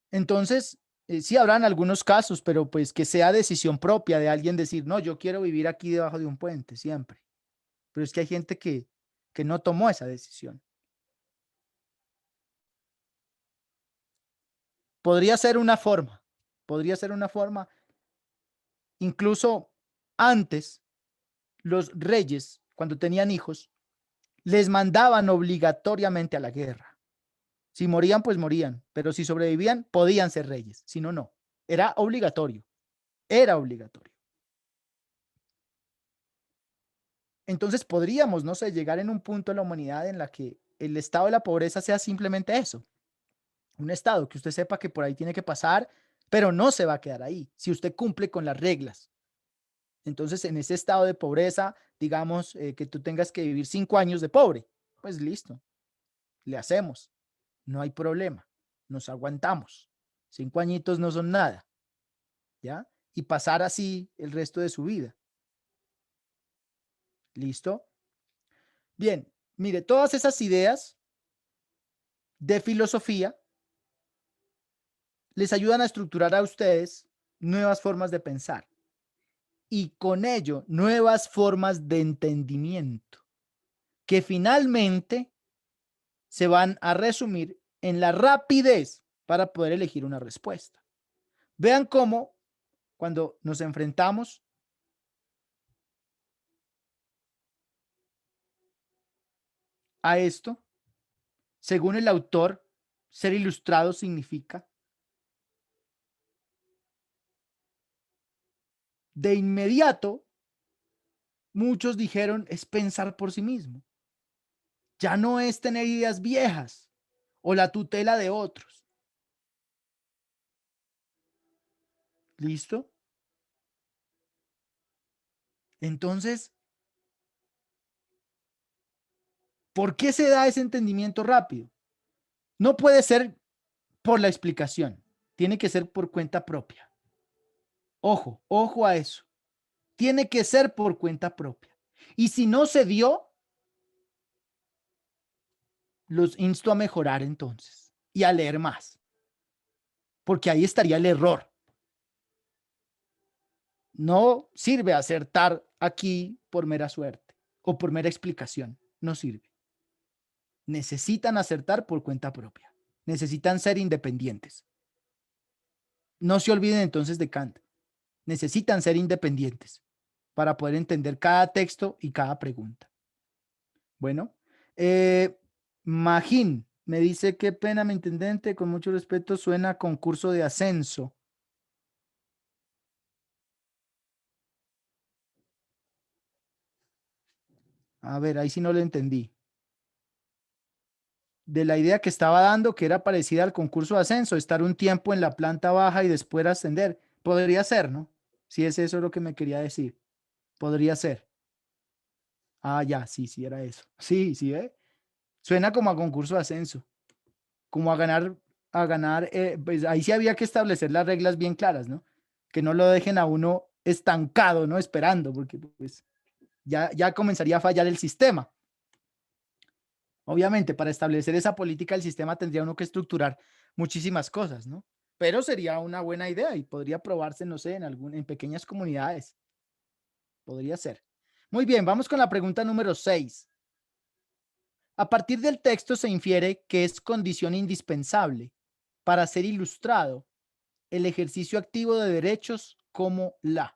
Entonces, sí habrán algunos casos, pero pues que sea decisión propia de alguien decir, no, yo quiero vivir aquí debajo de un puente siempre. Pero es que hay gente que no tomó esa decisión. Podría ser una forma, podría ser una forma. Incluso antes, los reyes, cuando tenían hijos, les mandaban obligatoriamente a la guerra. Si morían, pues morían, pero si sobrevivían, podían ser reyes, si no, no. Era obligatorio, era obligatorio. Entonces podríamos, no sé, llegar en un punto en la humanidad en la que el estado de la pobreza sea simplemente eso, un estado que usted sepa que por ahí tiene que pasar, pero no se va a quedar ahí, si usted cumple con las reglas. Entonces, en ese estado de pobreza, digamos que tú tengas que vivir 5 años de pobre, pues listo, le hacemos, no hay problema, nos aguantamos. 5 añitos no son nada, ¿ya? Y pasar así el resto de su vida. ¿Listo? Bien, mire, todas esas ideas de filosofía les ayudan a estructurar a ustedes nuevas formas de pensar y con ello nuevas formas de entendimiento que finalmente se van a resumir en la rapidez para poder elegir una respuesta. Vean cómo cuando nos enfrentamos a esto, según el autor, ser ilustrado significa de inmediato, muchos dijeron es pensar por sí mismo. Ya no es tener ideas viejas o la tutela de otros. ¿Listo? Entonces, ¿por qué se da ese entendimiento rápido? No puede ser por la explicación, tiene que ser por cuenta propia. Ojo, ojo a eso. Tiene que ser por cuenta propia. Y si no se dio, los insto a mejorar entonces y a leer más, porque ahí estaría el error. No sirve acertar aquí por mera suerte o por mera explicación. No sirve. Necesitan acertar por cuenta propia. Necesitan ser independientes. No se olviden entonces de Kant. Necesitan ser independientes para poder entender cada texto y cada pregunta. Bueno, Magín me dice, qué pena, mi intendente, con mucho respeto, suena a concurso de ascenso. A ver, ahí sí no lo entendí. De la idea que estaba dando, que era parecida al concurso de ascenso, estar un tiempo en la planta baja y después ascender. Podría ser, ¿no? Si es eso lo que me quería decir. Podría ser. Ah, ya, sí, sí, era eso. Sí, sí, ¿eh? Suena como a concurso de ascenso, como a ganar, pues ahí sí había que establecer las reglas bien claras, ¿no? Que no lo dejen a uno estancado, ¿no? Esperando, porque pues ya comenzaría a fallar el sistema. Obviamente, para establecer esa política, el sistema tendría uno que estructurar muchísimas cosas, ¿no? Pero sería una buena idea y podría probarse, no sé, en pequeñas comunidades. Podría ser. Muy bien, vamos con la pregunta número 6. A partir del texto se infiere que es condición indispensable para ser ilustrado el ejercicio activo de derechos como la.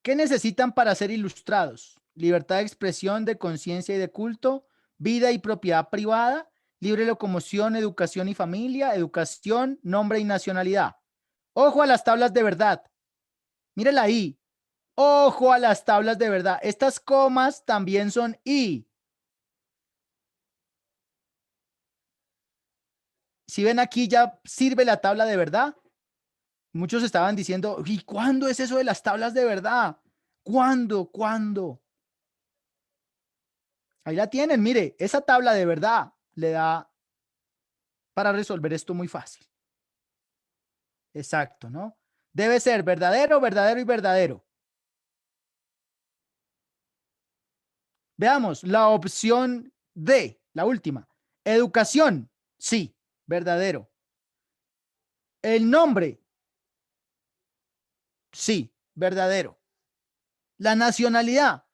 ¿Qué necesitan para ser ilustrados? Libertad de expresión, de conciencia y de culto, vida y propiedad privada, libre locomoción, educación y familia, educación, nombre y nacionalidad. Ojo a las tablas de verdad. Mírela ahí. Ojo a las tablas de verdad. Estas comas también son I. Si ven aquí ya sirve la tabla de verdad. Muchos estaban diciendo, ¿y cuándo es eso de las tablas de verdad? ¿Cuándo? ¿Cuándo? Ahí la tienen, mire, esa tabla de verdad le da para resolver esto muy fácil. Exacto, ¿no? Debe ser verdadero, verdadero y verdadero. Veamos la opción D, la última. Educación, sí, verdadero. El nombre, sí, verdadero. La nacionalidad,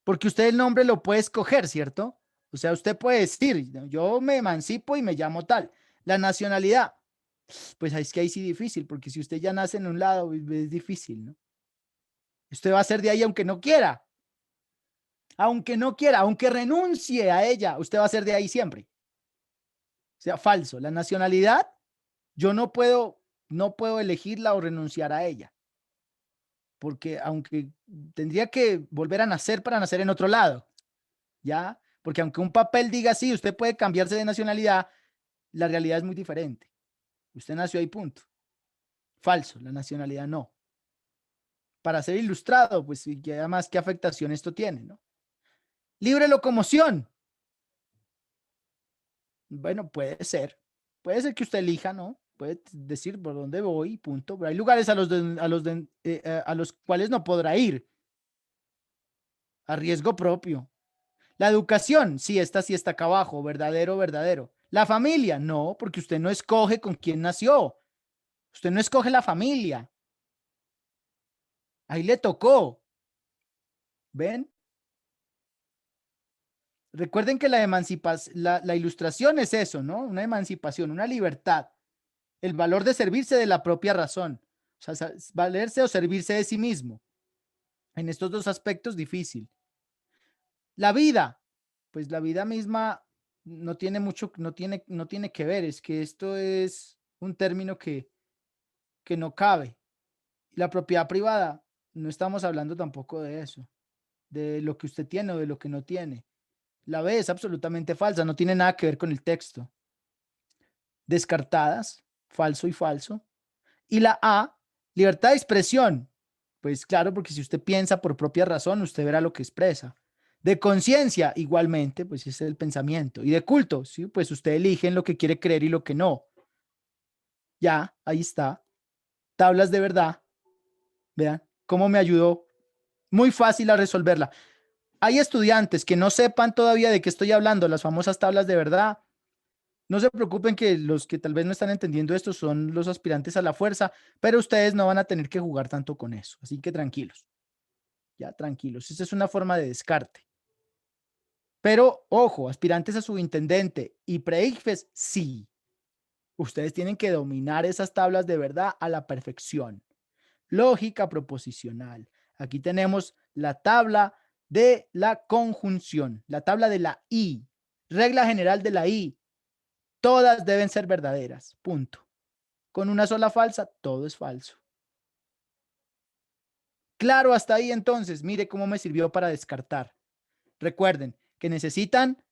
porque usted el nombre lo puede escoger, ¿cierto? O sea, usted puede decir, yo me emancipo y me llamo tal. La nacionalidad, pues es que ahí sí difícil, porque si usted ya nace en un lado, es difícil, ¿no? Usted va a ser de ahí aunque no quiera. Aunque no quiera, aunque renuncie a ella, usted va a ser de ahí siempre. O sea, falso. La nacionalidad, yo no puedo elegirla o renunciar a ella. Porque aunque tendría que volver a nacer para nacer en otro lado, ¿ya? Porque aunque un papel diga sí, usted puede cambiarse de nacionalidad, la realidad es muy diferente. Usted nació ahí, punto. Falso, la nacionalidad no. Para ser ilustrado, pues, y que además, ¿qué afectación esto tiene, no? Libre locomoción. Bueno, puede ser. Puede ser que usted elija, ¿no? Puede decir por dónde voy, punto. Pero hay lugares a los cuales no podrá ir a riesgo propio. La educación, sí, esta sí está acá abajo, verdadero, verdadero. La familia, no, porque usted no escoge con quién nació. Usted no escoge la familia. Ahí le tocó. ¿Ven? Recuerden que la ilustración es eso, ¿no? Una emancipación, una libertad. El valor de servirse de la propia razón. O sea, valerse o servirse de sí mismo. En estos dos aspectos, difícil. La vida, pues la vida misma no tiene mucho, no tiene que ver. Es que esto es un término que no cabe. La propiedad privada, no estamos hablando tampoco de eso, de lo que usted tiene o de lo que no tiene. La B es absolutamente falsa, no tiene nada que ver con el texto. Descartadas, falso y falso. Y la A, libertad de expresión. Pues claro, porque si usted piensa por propia razón, usted verá lo que expresa. De conciencia, igualmente, pues ese es el pensamiento. Y de culto, sí, pues usted elige en lo que quiere creer y lo que no. Ya, ahí está. Tablas de verdad. Vean cómo me ayudó. Muy fácil a resolverla. Hay estudiantes que no sepan todavía de qué estoy hablando, las famosas tablas de verdad. No se preocupen que los que tal vez no están entendiendo esto son los aspirantes a la fuerza, pero ustedes no van a tener que jugar tanto con eso. Así que tranquilos, ya tranquilos. Esa es una forma de descarte. Pero ojo, aspirantes a subintendente y pre-ICFES, sí. Ustedes tienen que dominar esas tablas de verdad a la perfección. Lógica proposicional. Aquí tenemos la tabla de la conjunción, la tabla de la I, regla general de la I, todas deben ser verdaderas, punto. Con una sola falsa, todo es falso. Claro, hasta ahí entonces, mire cómo me sirvió para descartar. Recuerden que necesitan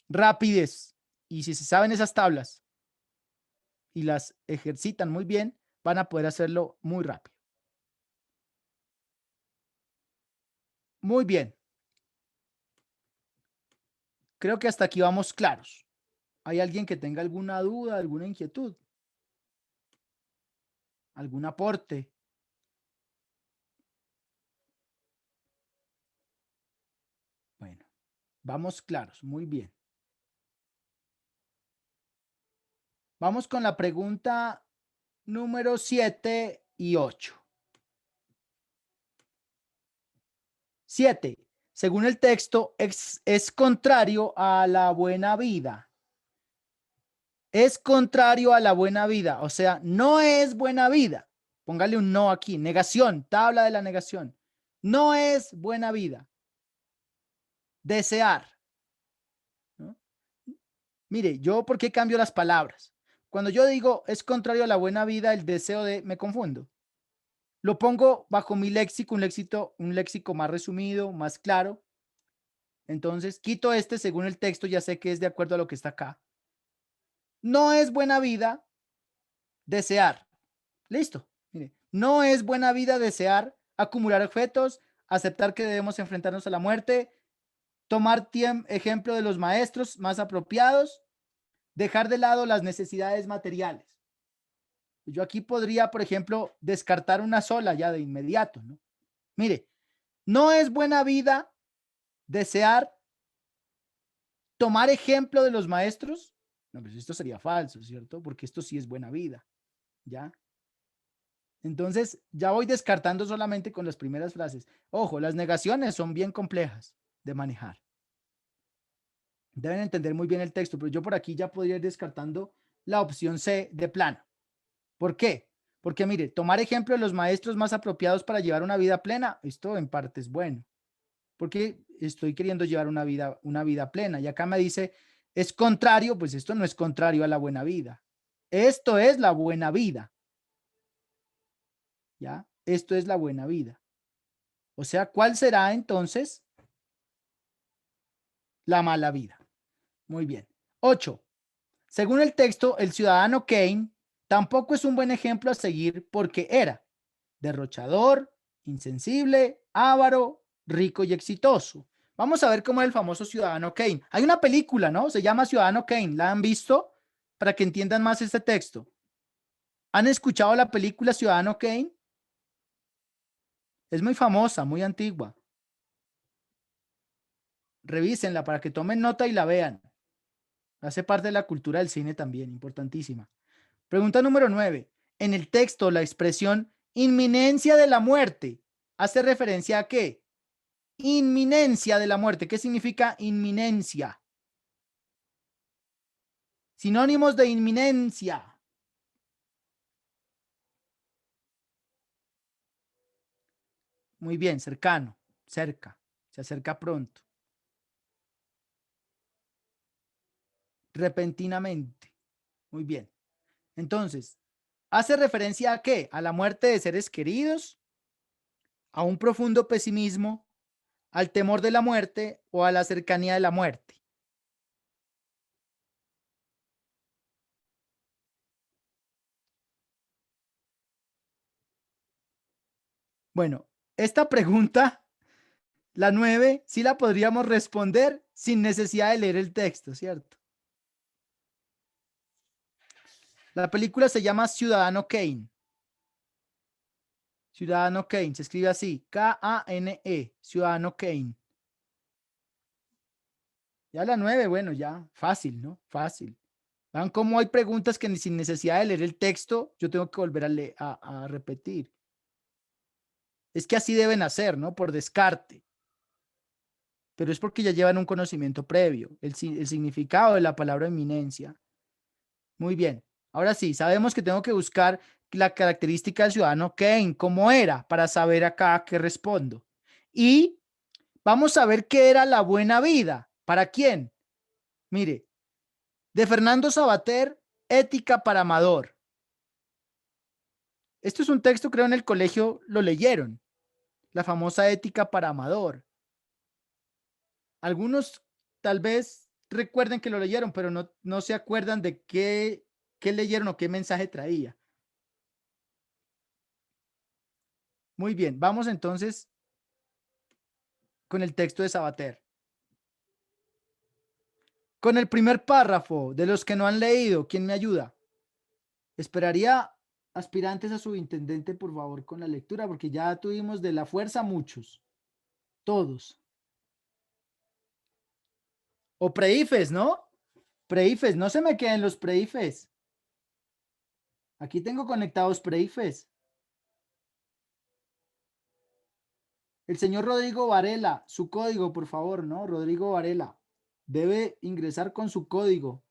rapidez y si se saben esas tablas y las ejercitan muy bien, van a poder hacerlo muy rápido. Muy bien. Creo que hasta aquí vamos claros. ¿Hay alguien que tenga alguna duda, alguna inquietud? ¿Algún aporte? Bueno, vamos claros, muy bien. Vamos con la pregunta número 7 y 8. 7. Según el texto, es contrario a la buena vida. Es contrario a la buena vida, o sea, no es buena vida. Póngale un no aquí, negación, tabla de la negación. No es buena vida. Desear. ¿No? Mire, yo ¿por qué cambio las palabras? Cuando yo digo es contrario a la buena vida, el deseo de, me confundo. Lo pongo bajo mi léxico, un léxico más resumido, más claro. Entonces, quito este según el texto, ya sé que es de acuerdo a lo que está acá. No es buena vida desear. Listo. Mire, no es buena vida desear acumular objetos, aceptar que debemos enfrentarnos a la muerte, tomar ejemplo de los maestros más apropiados, dejar de lado las necesidades materiales. Yo aquí podría, por ejemplo, descartar una sola ya de inmediato, ¿no? Mire, no es buena vida desear tomar ejemplo de los maestros. No, pues esto sería falso, ¿cierto? Porque esto sí es buena vida, ¿ya? Entonces, ya voy descartando solamente con las primeras frases. Ojo, las negaciones son bien complejas de manejar. Deben entender muy bien el texto, pero yo por aquí ya podría ir descartando la opción C de plano. ¿Por qué? Porque mire, tomar ejemplo de los maestros más apropiados para llevar una vida plena, esto en parte es bueno. Porque estoy queriendo llevar una vida plena. Y acá me dice, es contrario, pues esto no es contrario a la buena vida. Esto es la buena vida. ¿Ya? Esto es la buena vida. O sea, ¿cuál será entonces la mala vida? Muy bien. 8. Según el texto, el ciudadano Kane tampoco es un buen ejemplo a seguir porque era derrochador, insensible, avaro, rico y exitoso. Vamos a ver cómo es el famoso Ciudadano Kane. Hay una película, ¿no? Se llama Ciudadano Kane. ¿La han visto? Para que entiendan más este texto. ¿Han escuchado la película Ciudadano Kane? Es muy famosa, muy antigua. Revísenla para que tomen nota y la vean. Hace parte de la cultura del cine también, importantísima. Pregunta número 9. En el texto, la expresión inminencia de la muerte hace referencia a qué? Inminencia de la muerte. ¿Qué significa inminencia? Sinónimos de inminencia. Muy bien, cercano, cerca, se acerca pronto. Repentinamente. Muy bien. Entonces, ¿hace referencia a qué? A la muerte de seres queridos, a un profundo pesimismo, al temor de la muerte o a la cercanía de la muerte. Bueno, esta pregunta, la 9, sí la podríamos responder sin necesidad de leer el texto, ¿cierto? La película se llama Ciudadano Kane. Ciudadano Kane, se escribe así, K-A-N-E, Ciudadano Kane. Ya la 9, bueno, ya, fácil, ¿no? Fácil. Vean cómo hay preguntas que sin necesidad de leer el texto, yo tengo que volver a repetir. Es que así deben hacer, ¿no? Por descarte. Pero es porque ya llevan un conocimiento previo, el significado de la palabra eminencia. Muy bien. Ahora sí, sabemos que tengo que buscar la característica del ciudadano Kane, cómo era, para saber acá qué respondo. Y Vamos a ver qué era la buena vida. ¿Para quién? Mire, de Fernando Savater, Ética para Amador. Esto es un texto, creo, en el colegio lo leyeron. La famosa Ética para Amador. Algunos tal vez recuerden que lo leyeron, pero no se acuerdan de qué leyeron o qué mensaje traía. Muy bien, vamos entonces con el texto de Savater. Con el primer párrafo, de los que no han leído, ¿quién me ayuda? Esperaría aspirantes a subintendente, por favor, con la lectura, porque ya tuvimos de la fuerza muchos, todos. O preifes, ¿no? Preifes, no se me queden los preifes. Aquí tengo conectados preifes. El señor Rodrigo Varela, su código, por favor, ¿no? Rodrigo Varela. Debe ingresar con su código.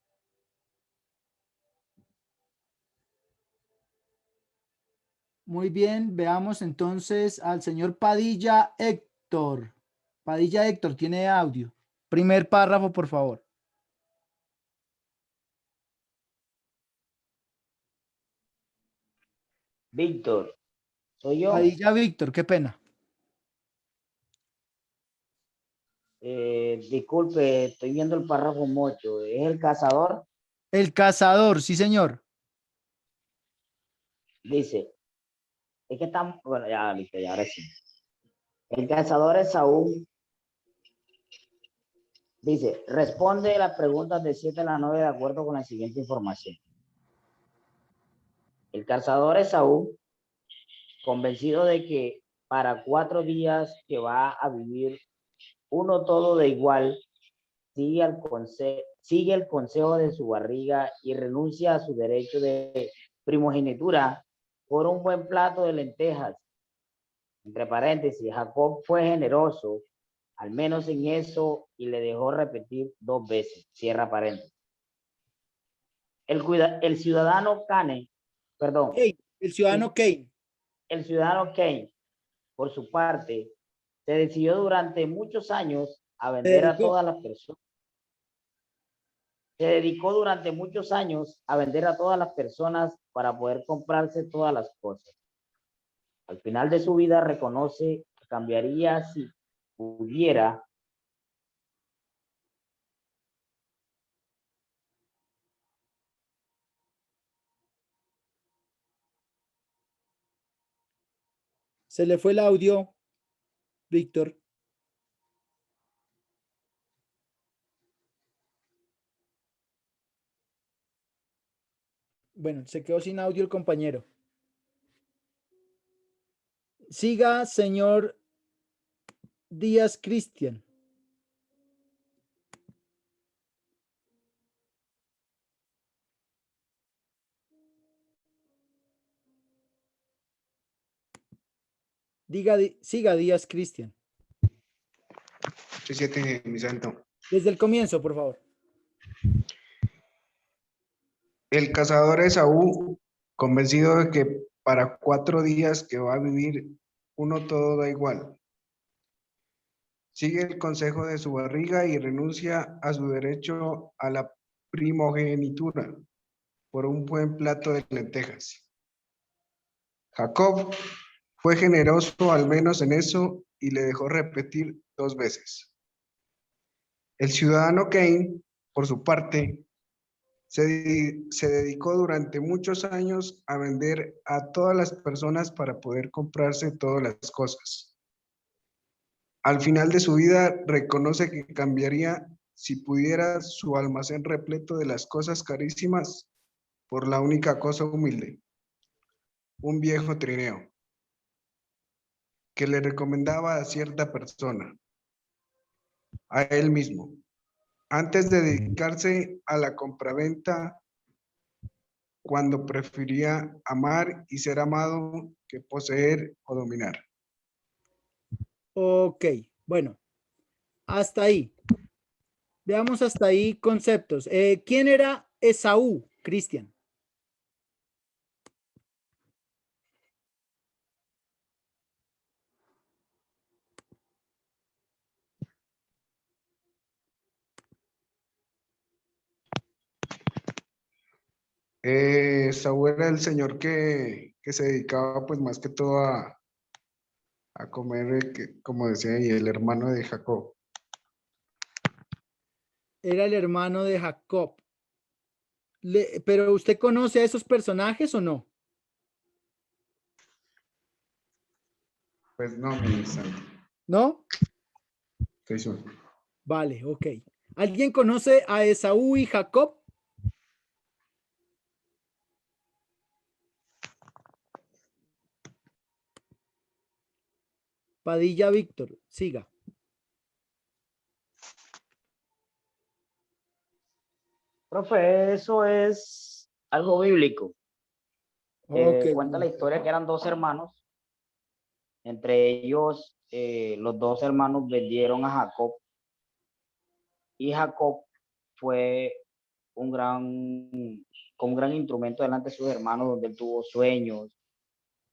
Muy bien, veamos entonces al señor Padilla Héctor. Padilla Héctor, tiene audio. Primer párrafo, por favor. Víctor, soy yo. Padilla Víctor, qué pena. Disculpe, estoy viendo el párrafo mucho. ¿Es el cazador? El cazador, sí, señor. Dice, es que estamos, bueno, ya listo, ya ahora sí. El cazador Esaú dice, responde las preguntas de 7 a la 9 de acuerdo con la siguiente información. El cazador Esaú, convencido de que para 4 días que va a vivir uno todo de igual, sigue el consejo de su barriga y renuncia a su derecho de primogenitura por un buen plato de lentejas. Entre paréntesis, Jacob fue generoso, al menos en eso, y le dejó repetir 2 veces. Cierra paréntesis. El ciudadano Kane, perdón, Kane, el ciudadano Kane. el ciudadano Kane, por su parte, se decidió durante muchos años a vender a todas las personas. Se dedicó durante muchos años a vender a todas las personas para poder comprarse todas las cosas. Al final de su vida reconoce que cambiaría si pudiera. Se le fue el audio, Víctor. Bueno, se quedó sin audio el compañero. Siga, señor Díaz Cristian. Siga Díaz Cristian. 7, mi santo. Desde el comienzo, por favor. El cazador Esaú, convencido de que para 4 días que va a vivir, uno todo da igual. Sigue el consejo de su barriga y renuncia a su derecho a la primogenitura por un buen plato de lentejas. Jacob fue generoso al menos en eso y le dejó repetir 2 veces. El ciudadano Kane, por su parte, se dedicó durante muchos años a vender a todas las personas para poder comprarse todas las cosas. Al final de su vida reconoce que cambiaría si pudiera su almacén repleto de las cosas carísimas por la única cosa humilde, un viejo trineo, que le recomendaba a cierta persona, a él mismo, antes de dedicarse a la compraventa, cuando prefería amar y ser amado que poseer o dominar. Ok, bueno, hasta ahí. Veamos hasta ahí conceptos. ¿Quién era Esaú, Cristian? Esaú era el señor que se dedicaba pues más que todo a comer, como decía ahí, el hermano de Jacob. Era el hermano de Jacob. Pero ¿usted conoce a esos personajes o no? Pues no, mi santo, ¿No? estoy solo. Vale, ok. ¿Alguien conoce a Esaú y Jacob? Padilla Víctor, siga. Profe, eso es algo bíblico. Ok, Cuenta la historia que eran dos hermanos. Entre ellos, los dos hermanos vendieron a Jacob. Y Jacob fue un con un gran instrumento delante de sus hermanos, donde él tuvo sueños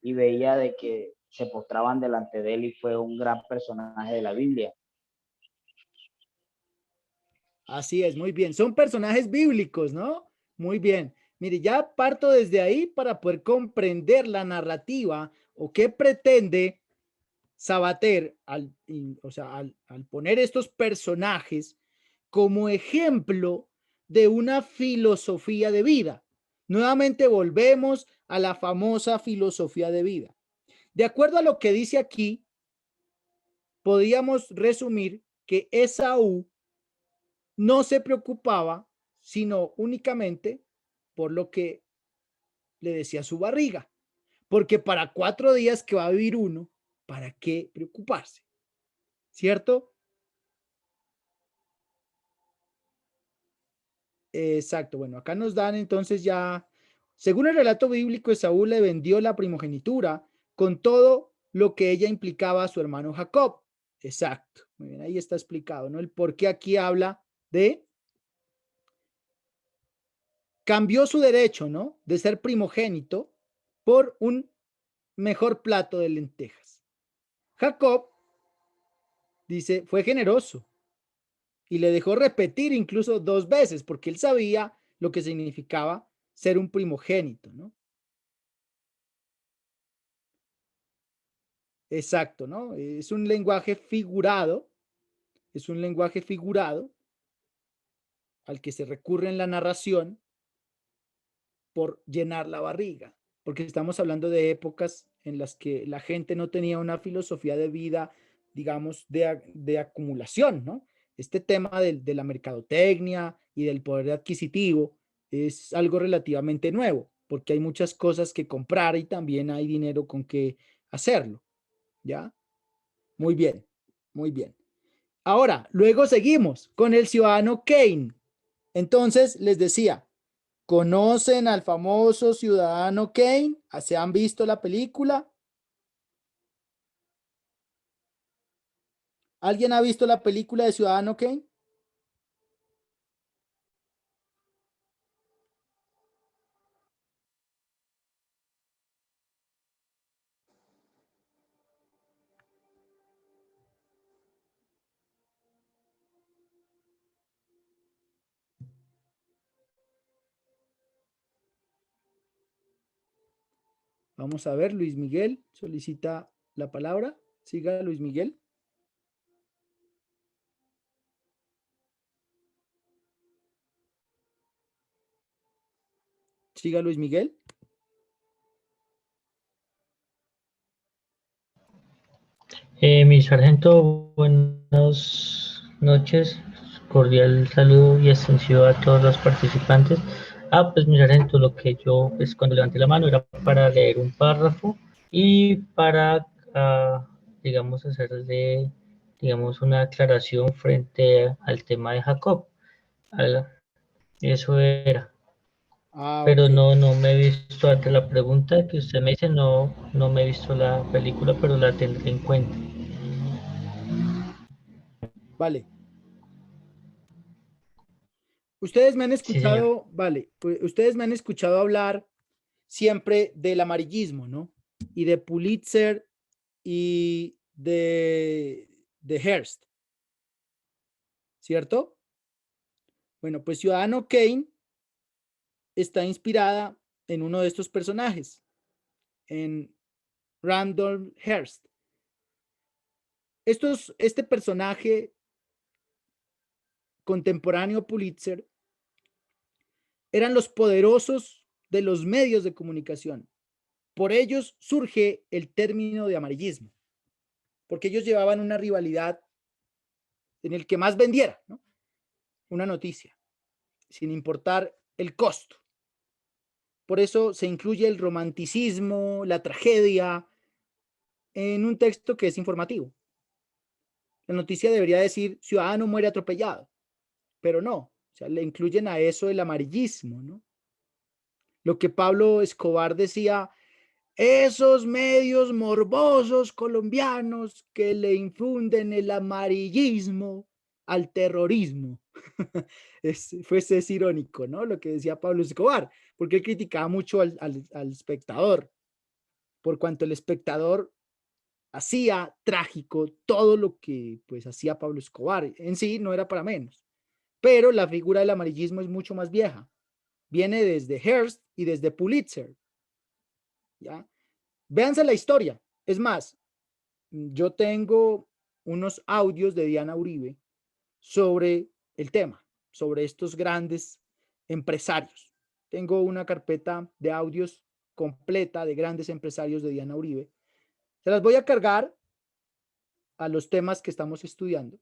y veía de que se postraban delante de él y fue un gran personaje de la Biblia. así es, muy bien. Son personajes bíblicos, ¿no? Muy bien. Mire, ya parto desde ahí para poder comprender la narrativa o qué pretende Sabater o sea, al poner estos personajes como ejemplo de una filosofía de vida. Nuevamente volvemos a la famosa filosofía de vida. De acuerdo a lo que dice aquí, podríamos resumir que Esaú no se preocupaba sino únicamente por lo que le decía su barriga, porque para 4 días que va a vivir uno, ¿para qué preocuparse? ¿Cierto? Exacto. Bueno, acá nos dan entonces ya, según el relato bíblico, Esaú le vendió la primogenitura con todo lo que ella implicaba a su hermano Jacob. Exacto. Muy bien, ahí está explicado, ¿no? El por qué aquí habla de cambió su derecho, ¿no? De ser primogénito por un mejor plato de lentejas. Jacob, dice, fue generoso y le dejó repetir incluso 2 veces porque él sabía lo que significaba ser un primogénito, ¿no? Exacto, ¿no? Es un lenguaje figurado, es un lenguaje figurado al que se recurre en la narración por llenar la barriga, porque estamos hablando de épocas en las que la gente no tenía una filosofía de vida, digamos, de acumulación, ¿no? Este tema de la mercadotecnia y del poder adquisitivo es algo relativamente nuevo, porque hay muchas cosas que comprar y también hay dinero con que hacerlo, ¿ya? Muy bien, muy bien. Ahora, luego seguimos con el ciudadano Kane. Entonces, les decía, ¿conocen al famoso ciudadano Kane? ¿Se han visto la película? ¿Alguien ha visto la película de Ciudadano Kane? Vamos a ver, Luis Miguel solicita la palabra. Siga, Luis Miguel. Siga, Luis Miguel. Mi sargento, buenas noches. Cordial saludo y extensivo a todos los participantes. Pues mi sargento, lo que yo, pues cuando levanté la mano era para leer un párrafo y para, digamos, hacerle, digamos, una aclaración frente al tema de Jacob. Eso era. Ok. Pero no me he visto, ante la pregunta que usted me dice, no me he visto la película, pero la tendré en cuenta. Vale. Ustedes me han Sí, señor. escuchado, vale, pues ustedes me han escuchado hablar siempre del amarillismo, ¿no? Y de Pulitzer y de Hearst, ¿cierto? Bueno, pues Ciudadano Kane está inspirada en uno de estos personajes, en Randolph Hearst. Este personaje contemporáneo a Pulitzer eran los poderosos de los medios de comunicación. Por ellos surge el término de amarillismo, porque ellos llevaban una rivalidad en el que más vendiera, ¿no?, una noticia, sin importar el costo. Por eso se incluye el romanticismo, la tragedia, en un texto que es informativo. La noticia debería decir: ciudadano muere atropellado, pero no, o sea, le incluyen a eso el amarillismo, ¿no? Lo que Pablo Escobar decía: esos medios morbosos colombianos que le infunden el amarillismo al terrorismo. Es irónico, ¿no?, lo que decía Pablo Escobar, porque él criticaba mucho al espectador, por cuanto el espectador hacía trágico todo lo que pues hacía Pablo Escobar. En sí no era para menos, pero la figura del amarillismo es mucho más vieja. Viene desde Hearst y desde Pulitzer, ¿ya? Véanse la historia. Es más, yo tengo unos audios de Diana Uribe sobre el tema, sobre estos grandes empresarios. Tengo una carpeta de audios completa de grandes empresarios de Diana Uribe. Se las voy a cargar a los temas que estamos estudiando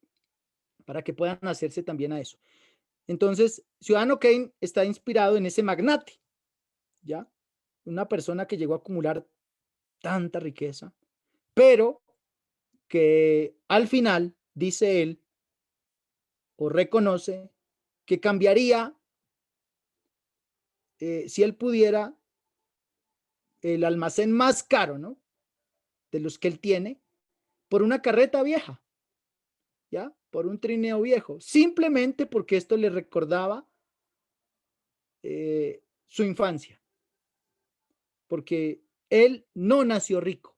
para que puedan hacerse también a eso. Entonces, Ciudadano Kane está inspirado en ese magnate, ¿ya? Una persona que llegó a acumular tanta riqueza, pero que al final, dice él, o reconoce, que cambiaría, si él pudiera, el almacén más caro, ¿no?, de los que él tiene, por una carreta vieja, ¿ya?, por un trineo viejo, simplemente porque esto le recordaba su infancia, porque él no nació rico.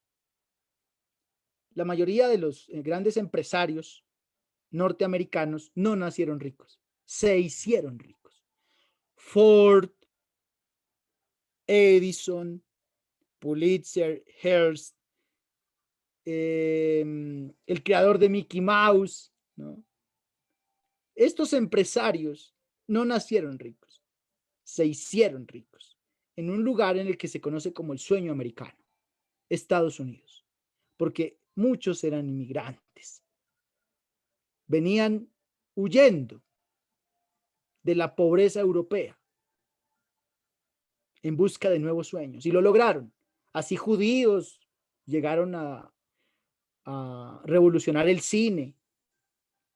La mayoría de los grandes empresarios norteamericanos no nacieron ricos, se hicieron ricos. Ford, Edison, Pulitzer, Hearst, el creador de Mickey Mouse, ¿no? Estos empresarios no nacieron ricos, se hicieron ricos en un lugar en el que se conoce como el sueño americano, Estados Unidos, porque muchos eran inmigrantes, venían huyendo de la pobreza europea en busca de nuevos sueños y lo lograron. Así judíos llegaron a revolucionar el cine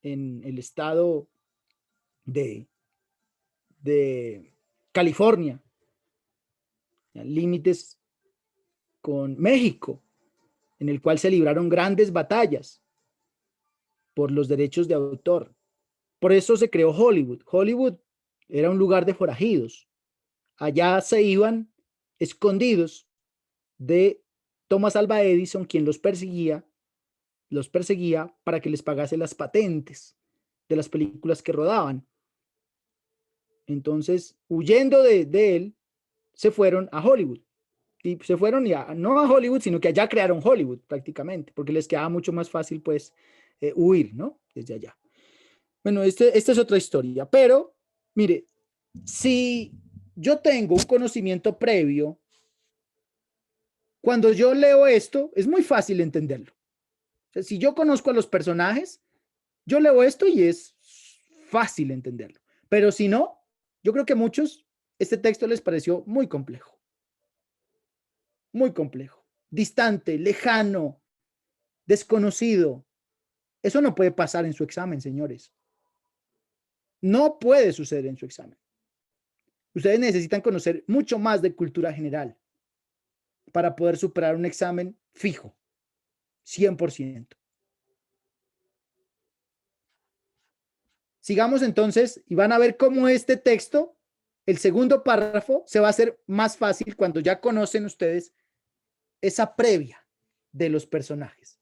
en el estado de California, límites con México, en el cual se libraron grandes batallas por los derechos de autor. Por eso se creó Hollywood. Hollywood era un lugar de forajidos. Allá se iban escondidos de Thomas Alva Edison, quien los perseguía para que les pagase las patentes de las películas que rodaban. Entonces, huyendo de él, se fueron a Hollywood. Y se fueron no a Hollywood, sino que allá crearon Hollywood prácticamente, porque les quedaba mucho más fácil, pues, huir, ¿no?, desde allá. Bueno, esta es otra historia, pero, mire, si yo tengo un conocimiento previo, cuando yo leo esto, es muy fácil entenderlo. O sea, si yo conozco a los personajes, yo leo esto y es fácil entenderlo. Pero si no, yo creo que a muchos este texto les pareció muy complejo, distante, lejano, desconocido. Eso no puede pasar en su examen, señores. No puede suceder en su examen. Ustedes necesitan conocer mucho más de cultura general para poder superar un examen fijo, 100%. Sigamos entonces y van a ver cómo este texto, el segundo párrafo, se va a hacer más fácil cuando ya conocen ustedes esa previa de los personajes.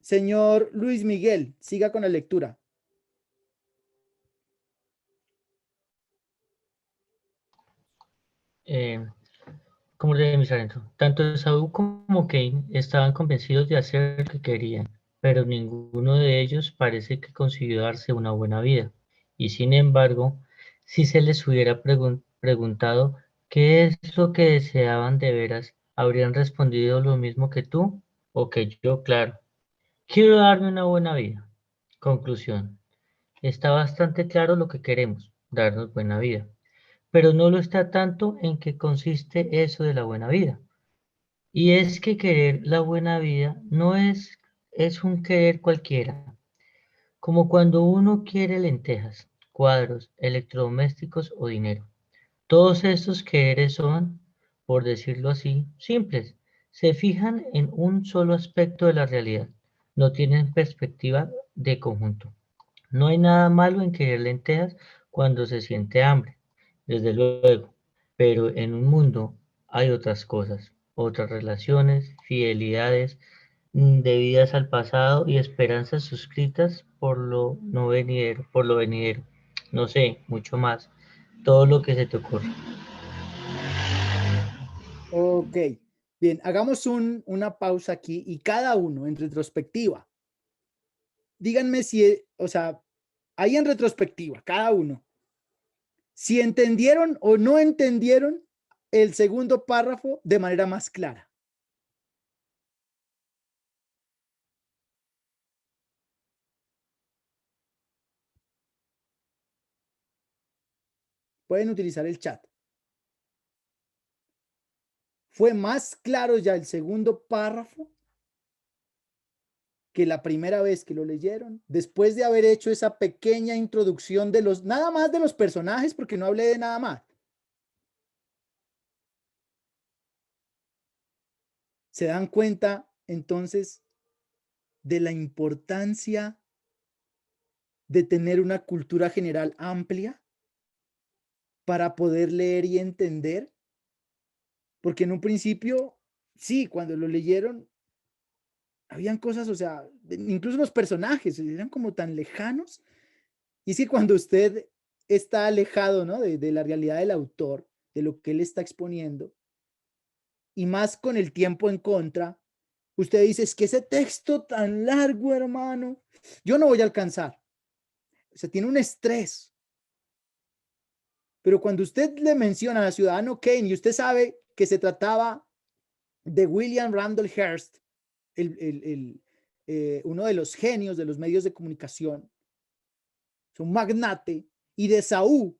Señor Luis Miguel, siga con la lectura. Eh, como le dije, mi sargento, tanto Esaú como Cain estaban convencidos de hacer lo que querían, pero ninguno de ellos parece que consiguió darse una buena vida. Y sin embargo, si se les hubiera preguntado qué es lo que deseaban de veras, habrían respondido lo mismo que tú o que yo, claro. Quiero darme una buena vida. Conclusión. Está bastante claro lo que queremos, darnos buena vida. Pero no lo está tanto en qué consiste eso de la buena vida. Y es que querer la buena vida no es un querer cualquiera, como cuando uno quiere lentejas, cuadros, electrodomésticos o dinero. Todos estos quereres son, por decirlo así, simples. Se fijan en un solo aspecto de la realidad, no tienen perspectiva de conjunto. No hay nada malo en querer lentejas cuando se siente hambre, desde luego, pero en un mundo hay otras cosas, otras relaciones, fidelidades debidas al pasado y esperanzas suscritas por lo no venidero, por lo venidero. No sé, mucho más, todo lo que se te ocurra. Ok, bien, hagamos una pausa aquí y cada uno en retrospectiva. Díganme si, o sea, ahí en retrospectiva, cada uno, si entendieron o no entendieron el segundo párrafo de manera más clara. Pueden utilizar el chat. ¿Fue más claro ya el segundo párrafo que la primera vez que lo leyeron? Después de haber hecho esa pequeña introducción de los, nada más de los personajes, porque no hablé de nada más. ¿Se dan cuenta entonces de la importancia de tener una cultura general amplia para poder leer y entender? Porque en un principio, sí, cuando lo leyeron, habían cosas, o sea, incluso los personajes eran como tan lejanos. Y es que cuando usted está alejado, ¿no? de la realidad del autor, de lo que él está exponiendo, y más con el tiempo en contra, usted dice, es que ese texto tan largo, hermano, yo no voy a alcanzar. O sea, tiene un estrés. Pero cuando usted le menciona a Ciudadano Kane y usted sabe que se trataba de William Randolph Hearst, uno de los genios de los medios de comunicación, un magnate, y de Saúl,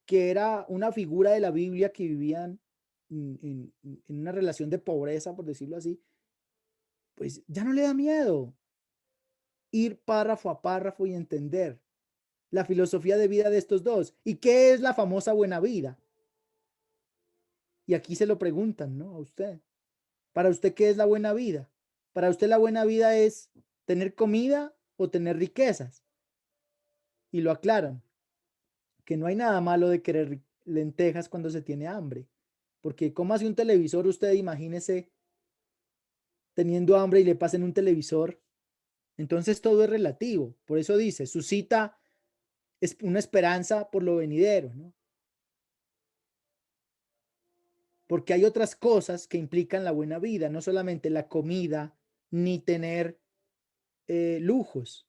que era una figura de la Biblia que vivían en una relación de pobreza, por decirlo así, pues ya no le da miedo ir párrafo a párrafo y entender la filosofía de vida de estos dos. ¿Y qué es la famosa buena vida? Y aquí se lo preguntan, ¿no? A usted. ¿Para usted qué es la buena vida? Para usted la buena vida es tener comida o tener riquezas. Y lo aclaran, que no hay nada malo de querer lentejas cuando se tiene hambre. Porque como hace un televisor, usted imagínese teniendo hambre y le pasen un televisor. Entonces todo es relativo. Por eso dice, suscita es una esperanza por lo venidero, ¿no? Porque hay otras cosas que implican la buena vida, no solamente la comida, ni tener lujos.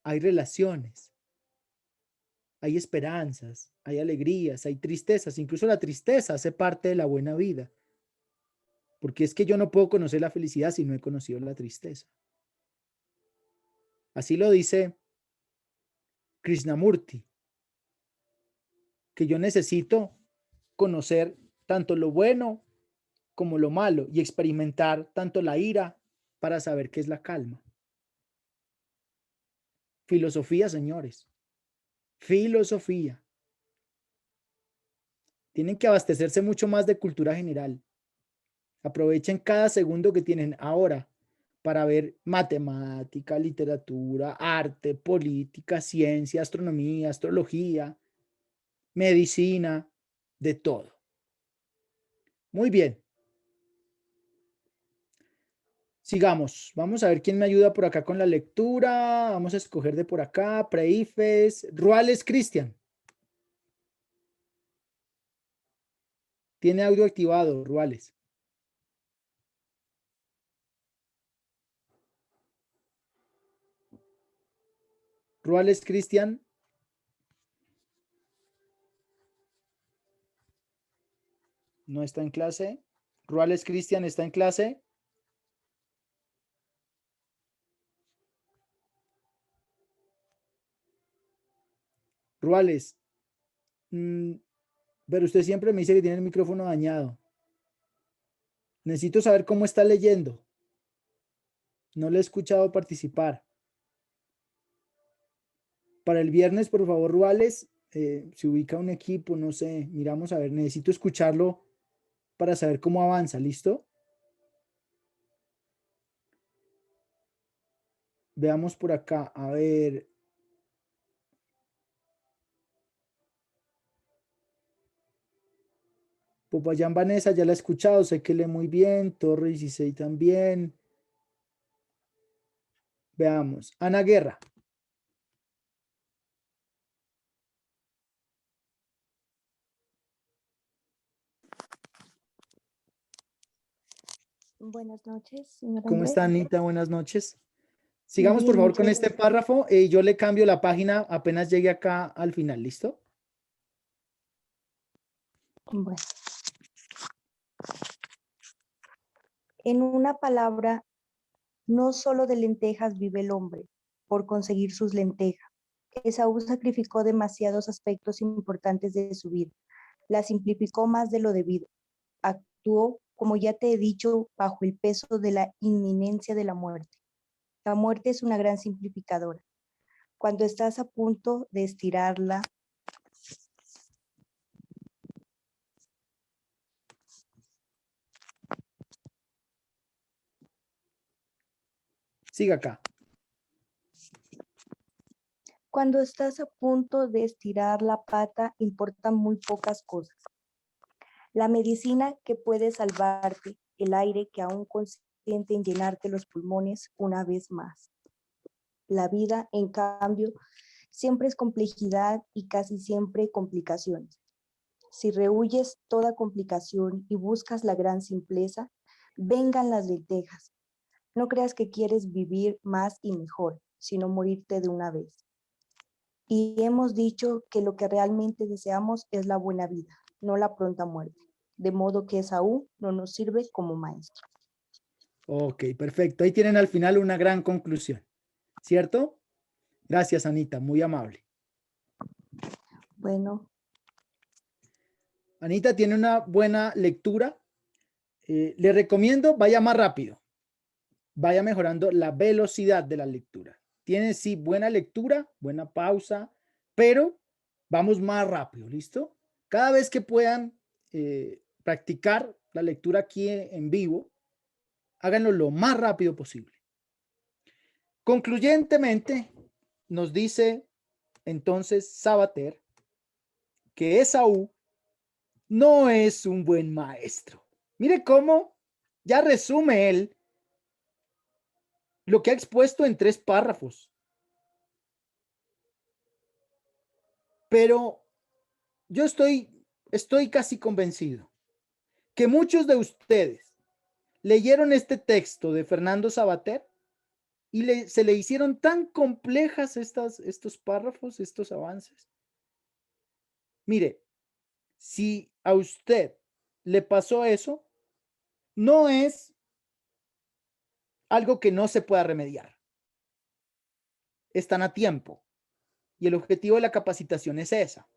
Hay relaciones, hay esperanzas, hay alegrías, hay tristezas. Incluso la tristeza hace parte de la buena vida. Porque es que yo no puedo conocer la felicidad si no he conocido la tristeza. Así lo dice Krishnamurti, que yo necesito conocer tanto lo bueno como lo malo y experimentar tanto la ira para saber qué es la calma. Filosofía, señores. Filosofía. Tienen que abastecerse mucho más de cultura general. Aprovechen cada segundo que tienen ahora para ver matemática, literatura, arte, política, ciencia, astronomía, astrología, medicina, de todo. Muy bien. Sigamos. Vamos a ver quién me ayuda por acá con la lectura. Vamos a escoger de por acá. Preifes. Ruales Cristian. Tiene audio activado, Ruales. Ruales Cristian. No está en clase. Ruales Cristian está en clase. Ruales. Pero usted siempre me dice que tiene el micrófono dañado. Necesito saber cómo está leyendo. No le he escuchado participar. Para el viernes, por favor, Ruales, se ubica un equipo, no sé, miramos a ver, necesito escucharlo para saber cómo avanza, ¿listo? Veamos por acá, a ver. Popayán Vanessa, ya la he escuchado, sé que lee muy bien, Torre 16 también. Veamos, Ana Guerra. Buenas noches, señor ¿Cómo Andrés. está, Anita? Buenas noches. Sigamos, por Bien, favor, muchas con este gracias. párrafo y yo le cambio la página apenas llegue acá al final, ¿listo? Bueno, en una palabra, no solo de lentejas vive el hombre por conseguir sus lentejas. Esaú sacrificó demasiados aspectos importantes de su vida. La simplificó más de lo debido. Actuó, como ya te he dicho, bajo el peso de la inminencia de la muerte. La muerte es una gran simplificadora. Cuando estás a punto de estirarla, Siga acá. cuando estás a punto de estirar la pata, importan muy pocas cosas. La medicina que puede salvarte, el aire que aún consiente en llenarte los pulmones una vez más. La vida, en cambio, siempre es complejidad y casi siempre complicaciones. Si rehuyes toda complicación y buscas la gran simpleza, vengan las lentejas. No creas que quieres vivir más y mejor, sino morirte de una vez. Y hemos dicho que lo que realmente deseamos es la buena vida, no la pronta muerte. De modo que Esaú no nos sirve como maestro. Ok, perfecto. Ahí tienen al final una gran conclusión, ¿cierto? Gracias, Anita, muy amable. Bueno, Anita tiene una buena lectura. Le recomiendo, vaya más rápido. Vaya mejorando la velocidad de la lectura. Tiene, sí, buena lectura, buena pausa, pero vamos más rápido, ¿listo? Cada vez que puedan practicar la lectura aquí en vivo, háganlo lo más rápido posible. Concluyentemente, nos dice entonces Sabater que Esaú no es un buen maestro. Mire cómo ya resume él lo que ha expuesto en 3 párrafos. Pero yo estoy casi convencido que muchos de ustedes leyeron este texto de Fernando Sabater y se le hicieron tan complejas estos párrafos, estos avances. Mire, si a usted le pasó eso, no es algo que no se pueda remediar. Están a tiempo. Y el objetivo de la capacitación es esa.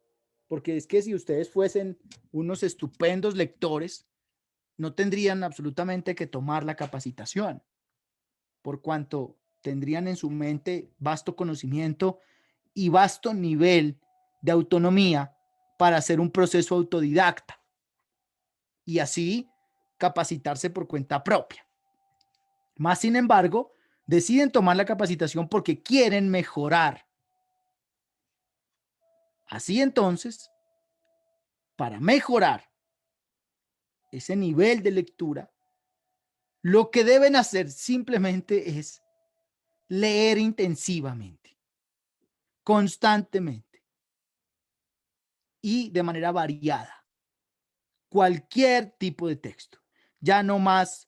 Porque es que si ustedes fuesen unos estupendos lectores, no tendrían absolutamente que tomar la capacitación, por cuanto tendrían en su mente vasto conocimiento y vasto nivel de autonomía para hacer un proceso autodidacta y así capacitarse por cuenta propia. Más sin embargo, deciden tomar la capacitación porque quieren mejorar. Así entonces, para mejorar ese nivel de lectura, lo que deben hacer simplemente es leer intensivamente, constantemente y de manera variada. cualquier tipo de texto. Ya no más,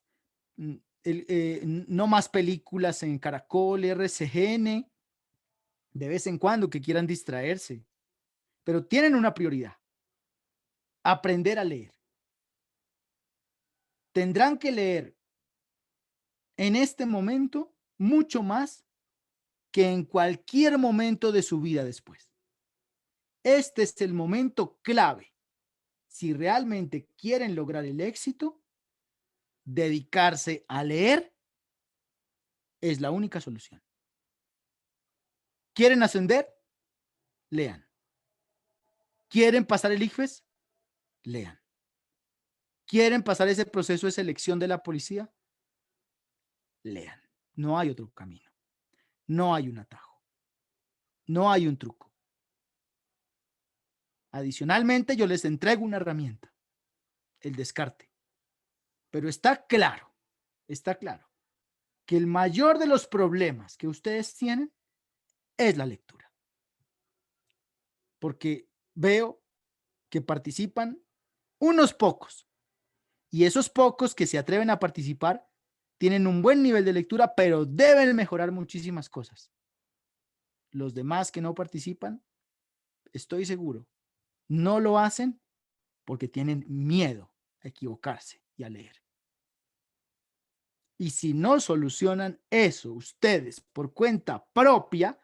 no más películas en Caracol, RCN, de vez en cuando que quieran distraerse, pero tienen una prioridad: aprender a leer. Tendrán que leer en este momento mucho más que en cualquier momento de su vida después. Este es el momento clave. Si realmente quieren lograr el éxito, dedicarse a leer es la única solución. ¿Quieren ascender? Lean. ¿Quieren pasar el ICFES? Lean. ¿Quieren pasar ese proceso de selección de la policía? Lean. No hay otro camino. No hay un atajo. No hay un truco. Adicionalmente, yo les entrego una herramienta: el descarte. Pero está claro que el mayor de los problemas que ustedes tienen es la lectura. Porque veo que participan unos pocos, y esos pocos que se atreven a participar tienen un buen nivel de lectura, pero deben mejorar muchísimas cosas. Los demás que no participan, estoy seguro, no lo hacen porque tienen miedo a equivocarse y a leer. Y si no solucionan eso ustedes por cuenta propia,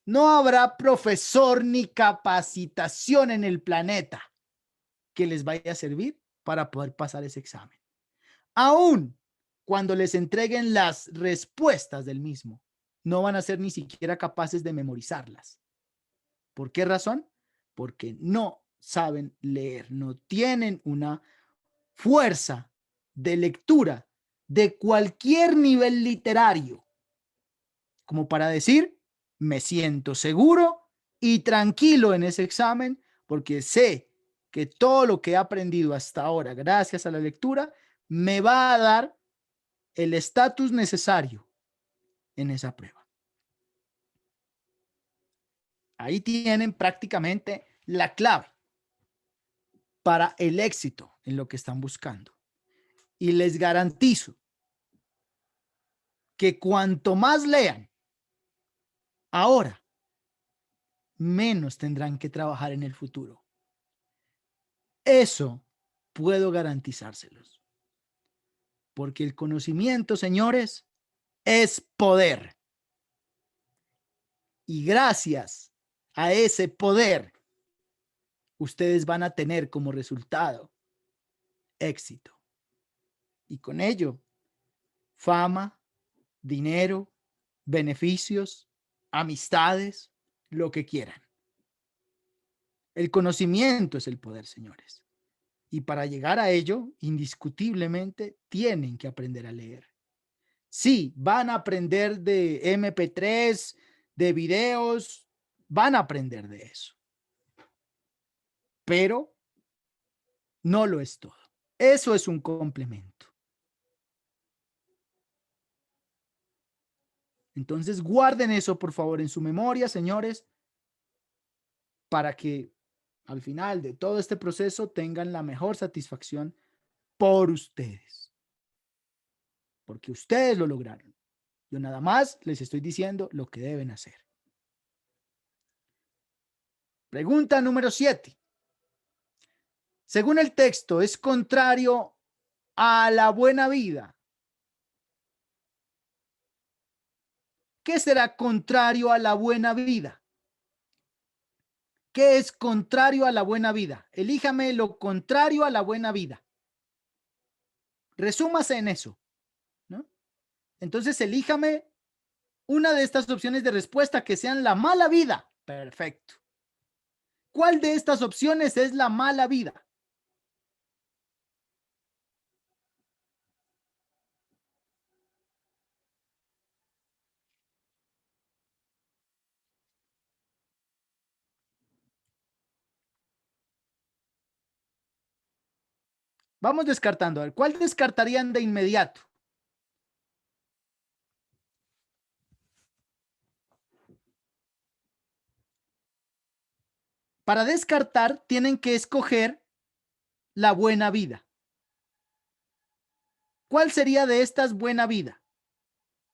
no habrá profesor ni capacitación en el planeta que les vaya a servir para poder pasar ese examen. Aún cuando les entreguen las respuestas del mismo, no van a ser ni siquiera capaces de memorizarlas. ¿Por qué razón? Porque no saben leer, no tienen una fuerza de lectura de cualquier nivel literario como para decir: me siento seguro y tranquilo en ese examen porque sé que todo lo que he aprendido hasta ahora gracias a la lectura me va a dar el estatus necesario en esa prueba. Ahí tienen prácticamente la clave para el éxito en lo que están buscando. Y les garantizo que cuanto más lean ahora, menos tendrán que trabajar en el futuro. Eso puedo garantizárselos. Porque el conocimiento, señores, es poder. Y gracias a ese poder, ustedes van a tener como resultado éxito. Y con ello, fama, dinero, beneficios, amistades, lo que quieran. El conocimiento es el poder, señores. Y para llegar a ello, indiscutiblemente, tienen que aprender a leer. Sí, van a aprender de MP3, de videos, van a aprender de eso. Pero no lo es todo. Eso es un complemento. Entonces, guarden eso, por favor, en su memoria, señores, para que al final de todo este proceso tengan la mejor satisfacción por ustedes. Porque ustedes lo lograron. Yo nada más les estoy diciendo lo que deben hacer. Pregunta número 7. Según el texto, ¿es contrario a la buena vida? ¿Qué será contrario a la buena vida? ¿Qué es contrario a la buena vida? Elíjame lo contrario a la buena vida. Resúmase en eso, ¿no? Entonces, elíjame una de estas opciones de respuesta que sean la mala vida. Perfecto. ¿Cuál de estas opciones es la mala vida? Vamos descartando. A ver, ¿cuál descartarían de inmediato? Para descartar, tienen que escoger la buena vida? ¿Cuál sería de estas buena vida?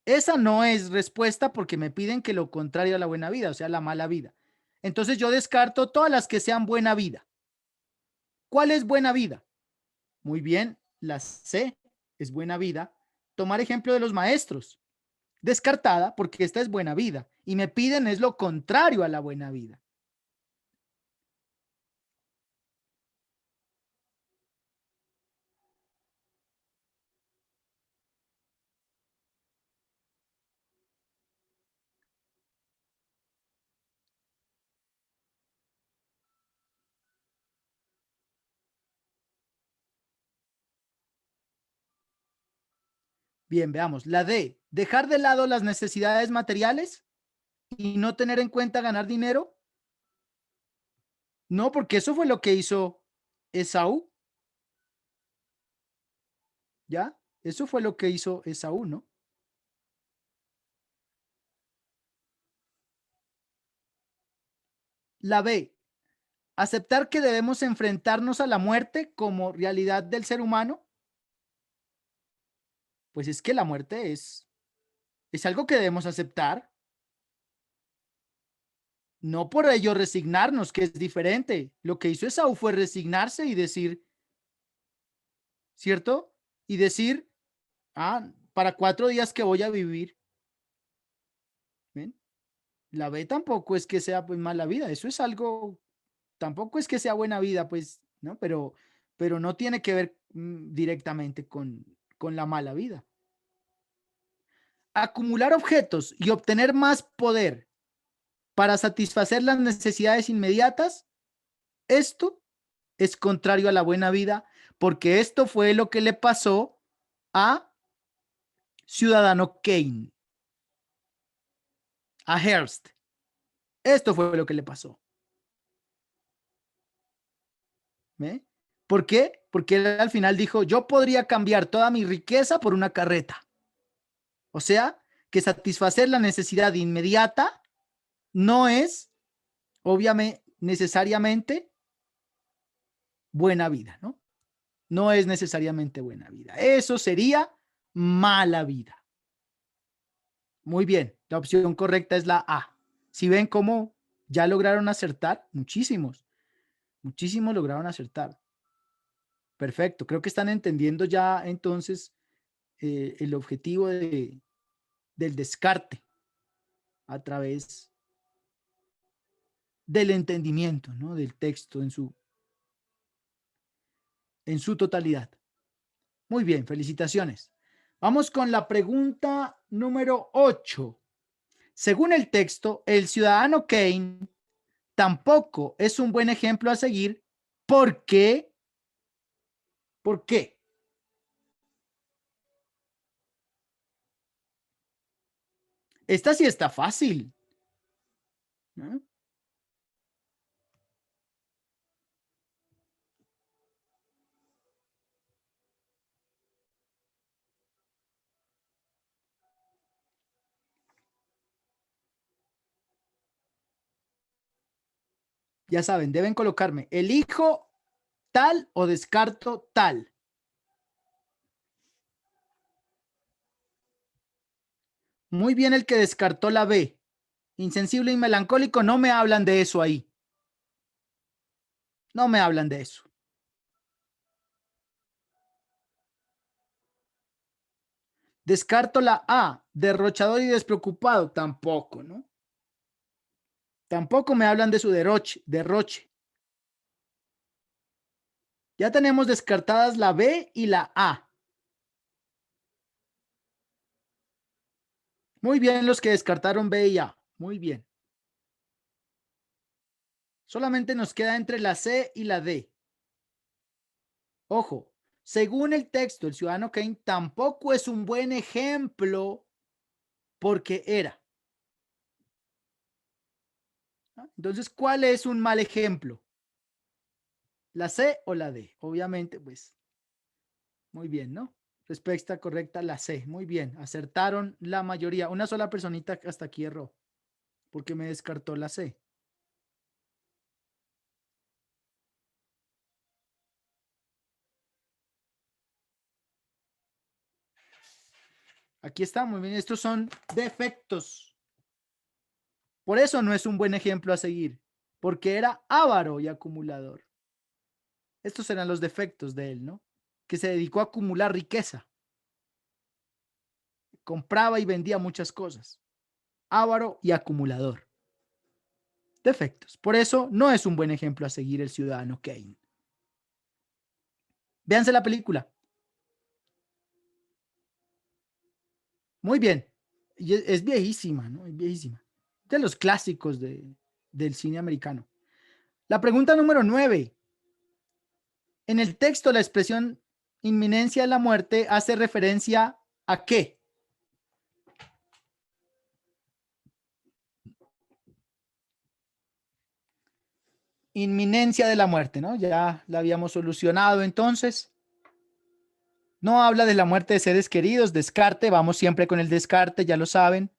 Esa no es respuesta porque me piden que lo contrario a la buena vida, o sea, la mala vida. Entonces yo descarto todas las que sean buena vida. ¿Cuál es buena vida? Muy bien, la C es buena vida. Tomar ejemplo de los maestros. Descartada porque esta es buena vida y me piden es lo contrario a la buena vida. Bien, veamos. La D, dejar de lado las necesidades materiales y no tener en cuenta ganar dinero. No, porque eso fue lo que hizo Esaú. ¿Ya? Eso fue lo que hizo Esaú, ¿no? La B, aceptar que debemos enfrentarnos a la muerte como realidad del ser humano. Pues es que la muerte es algo que debemos aceptar. No por ello resignarnos, que es diferente. Lo que hizo Esaú fue resignarse y decir, ¿cierto? Y decir, para 4 días que voy a vivir. ¿Ven? La B tampoco es que sea pues mala vida, eso es algo, tampoco es que sea buena vida, pues, ¿no? Pero no tiene que ver directamente con la mala vida. Acumular objetos y obtener más poder para satisfacer las necesidades inmediatas, esto es contrario a la buena vida, porque esto fue lo que le pasó a Ciudadano Kane, a Hearst. Esto fue lo que le pasó. ¿Ve? ¿Por qué? Porque él al final dijo, yo podría cambiar toda mi riqueza por una carreta. O sea, que satisfacer la necesidad inmediata no es, obviamente, necesariamente buena vida, ¿no? No es necesariamente buena vida. Eso sería mala vida. Muy bien, la opción correcta es la A. Si ven cómo ya lograron acertar, muchísimos lograron acertar. Perfecto, creo que están entendiendo ya entonces el objetivo del descarte a través del entendimiento, ¿no? Del texto en su totalidad. Muy bien, felicitaciones. Vamos con la pregunta número 8. Según el texto, el ciudadano Kane tampoco es un buen ejemplo a seguir. ¿Por qué? ¿Por qué? Esta sí está fácil, ¿no? Ya saben, deben colocarme, elijo tal o descarto tal. Muy bien el que descartó la B. Insensible y melancólico, no me hablan de eso ahí. No me hablan de eso. Descarto la A, derrochador y despreocupado, tampoco, ¿no? Tampoco me hablan de su derroche. Ya tenemos descartadas la B y la A. Muy bien los que descartaron B y A. Muy bien. Solamente nos queda entre la C y la D. Ojo, según el texto, el ciudadano Kane tampoco es un buen ejemplo porque era. Entonces, ¿cuál es un mal ejemplo? ¿La C o la D? Obviamente, pues, muy bien, ¿no? Respuesta correcta, la C. Muy bien, acertaron la mayoría. Una sola personita hasta aquí erró, porque me descartó la C. Aquí estamos, miren, estos son defectos. Por eso no es un buen ejemplo a seguir, porque era avaro y acumulador. Estos eran los defectos de él, ¿no? Que se dedicó a acumular riqueza. Compraba y vendía muchas cosas. Avaro y acumulador. Defectos. Por eso no es un buen ejemplo a seguir el ciudadano Kane. Véanse la película. Muy bien. Y es viejísima, ¿no? Es viejísima. De los clásicos del cine americano. La pregunta número 9. En el texto, la expresión inminencia de la muerte hace referencia ¿a qué? Inminencia de la muerte, ¿no? Ya la habíamos solucionado entonces. No habla de la muerte de seres queridos, descarte, vamos siempre con el descarte, ya lo saben.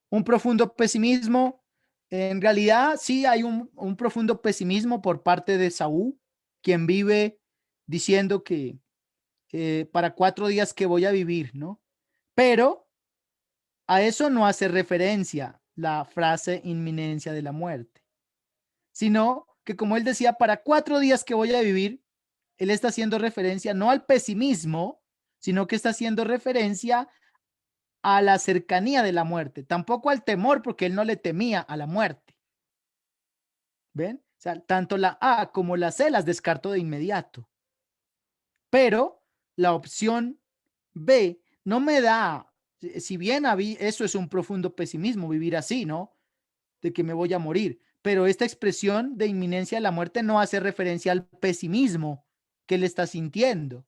Un profundo pesimismo, en realidad sí hay un profundo pesimismo por parte de Saúl, quien vive diciendo que para 4 días que voy a vivir, ¿no? Pero a eso no hace referencia la frase inminencia de la muerte, sino que como él decía, para 4 días que voy a vivir, él está haciendo referencia no al pesimismo, sino que está haciendo referencia a la cercanía de la muerte, tampoco al temor, porque él no le temía a la muerte. ¿Ven? O sea, tanto la A como la C las descarto de inmediato. Pero la opción B no me da, si bien eso es un profundo pesimismo, vivir así, ¿no? De que me voy a morir. Pero esta expresión de inminencia de la muerte no hace referencia al pesimismo que él está sintiendo,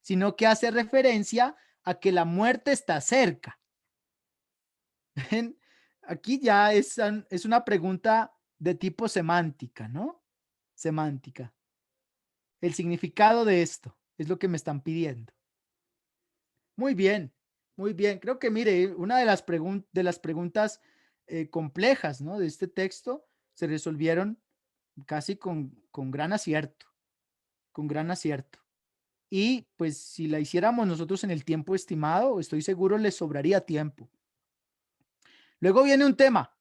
sino que hace referencia a que la muerte está cerca. ¿Ven? Aquí ya es una pregunta de tipo semántica, ¿no? Semántica. El significado de esto es lo que me están pidiendo. Muy bien, muy bien. Creo que, mire, una de las preguntas complejas, ¿no? De este texto se resolvieron casi con gran acierto, con gran acierto. Y pues si la hiciéramos nosotros en el tiempo estimado, estoy seguro les sobraría tiempo. Luego viene un tema.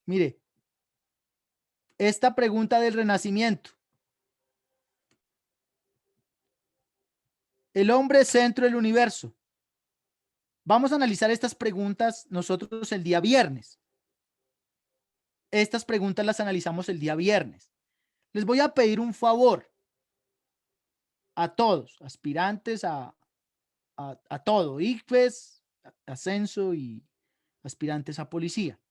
Mire, esta pregunta del Renacimiento. El hombre es centro del universo. Vamos a analizar estas preguntas nosotros el día viernes. Estas preguntas las analizamos el día viernes. Les voy a pedir un favor a todos, aspirantes a todo, ICFES, ascenso y aspirantes a policía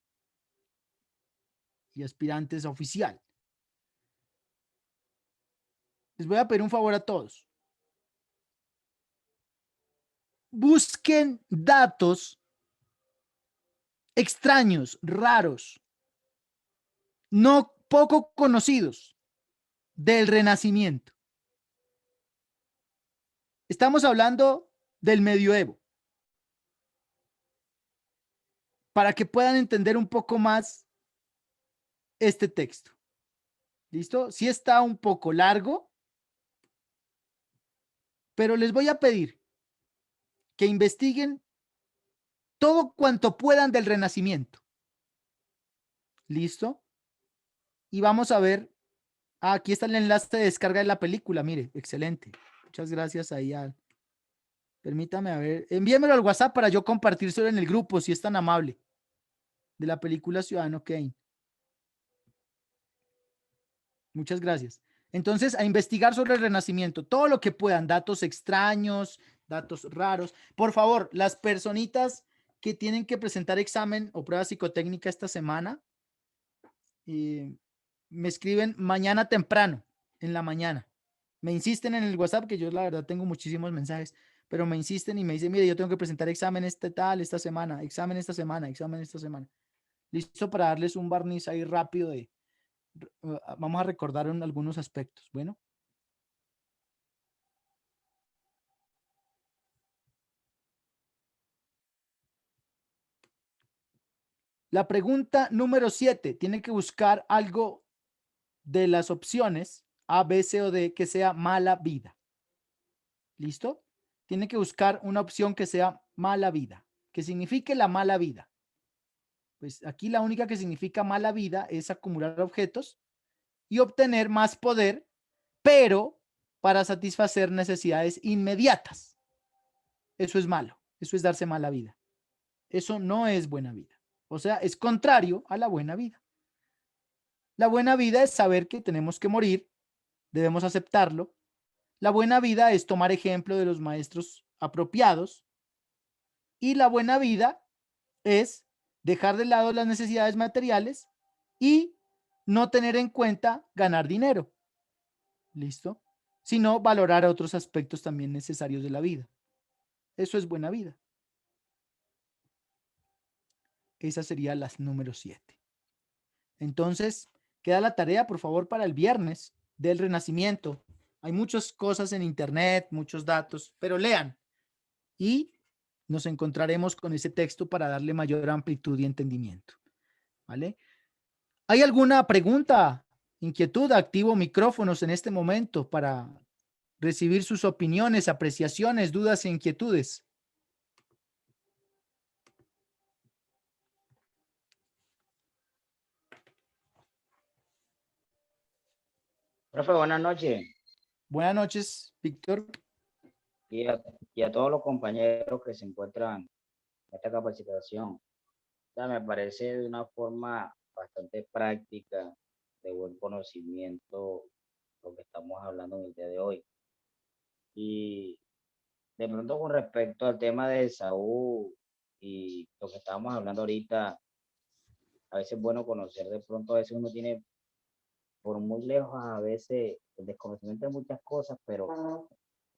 y aspirantes a oficial. Les voy a pedir un favor a todos. Busquen datos extraños, raros, no poco conocidos del Renacimiento. Estamos hablando del medioevo. Para que puedan entender un poco más este texto. ¿Listo? Sí está un poco largo, pero les voy a pedir que investiguen todo cuanto puedan del Renacimiento. ¿Listo? Y vamos a ver. Aquí está el enlace de descarga de la película. Mire, excelente. Muchas gracias ahí. Permítame a ver. Envíemelo al WhatsApp para yo compartírselo en el grupo, si es tan amable. De la película Ciudadano Kane. Muchas gracias. Entonces, a investigar sobre el Renacimiento, todo lo que puedan, datos extraños, datos raros. Por favor, las personitas que tienen que presentar examen o prueba psicotécnica esta semana, me escriben mañana temprano, en la mañana. Me insisten en el WhatsApp, que yo la verdad tengo muchísimos mensajes, pero me insisten y me dicen, mire, yo tengo que presentar examen esta semana, examen esta semana, examen esta semana. Listo para darles un barniz ahí rápido de... Vamos a recordar algunos aspectos. Bueno. La pregunta número 7. Tiene que buscar algo de las opciones A, B, C o D que sea mala vida. ¿Listo? tiene que buscar una opción que sea mala vida, que signifique la mala vida. Pues aquí la única que significa mala vida es acumular objetos y obtener más poder, pero para satisfacer necesidades inmediatas. Eso es malo, eso es darse mala vida. Eso no es buena vida. O sea, es contrario a la buena vida. La buena vida es saber que tenemos que morir, debemos aceptarlo. La buena vida es tomar ejemplo de los maestros apropiados. Y la buena vida es dejar de lado las necesidades materiales y no tener en cuenta ganar dinero. ¿Listo? Sino valorar otros aspectos también necesarios de la vida. Eso es buena vida. Esa sería la número 7. Entonces, queda la tarea, por favor, para el viernes del Renacimiento. Hay muchas cosas en internet, muchos datos, pero lean y nos encontraremos con ese texto para darle mayor amplitud y entendimiento. ¿Vale? ¿Hay alguna pregunta, inquietud? Activo micrófonos en este momento para recibir sus opiniones, apreciaciones, dudas e inquietudes. Profe, buenas noches. Buenas noches, Víctor. Y a todos los compañeros que se encuentran en esta capacitación. O sea, me parece de una forma bastante práctica, de buen conocimiento, lo que estamos hablando en el día de hoy. Y de pronto con respecto al tema de Esaú y lo que estábamos hablando ahorita, a veces es bueno conocer, de pronto a veces uno tiene por muy lejos a veces el desconocimiento de muchas cosas, pero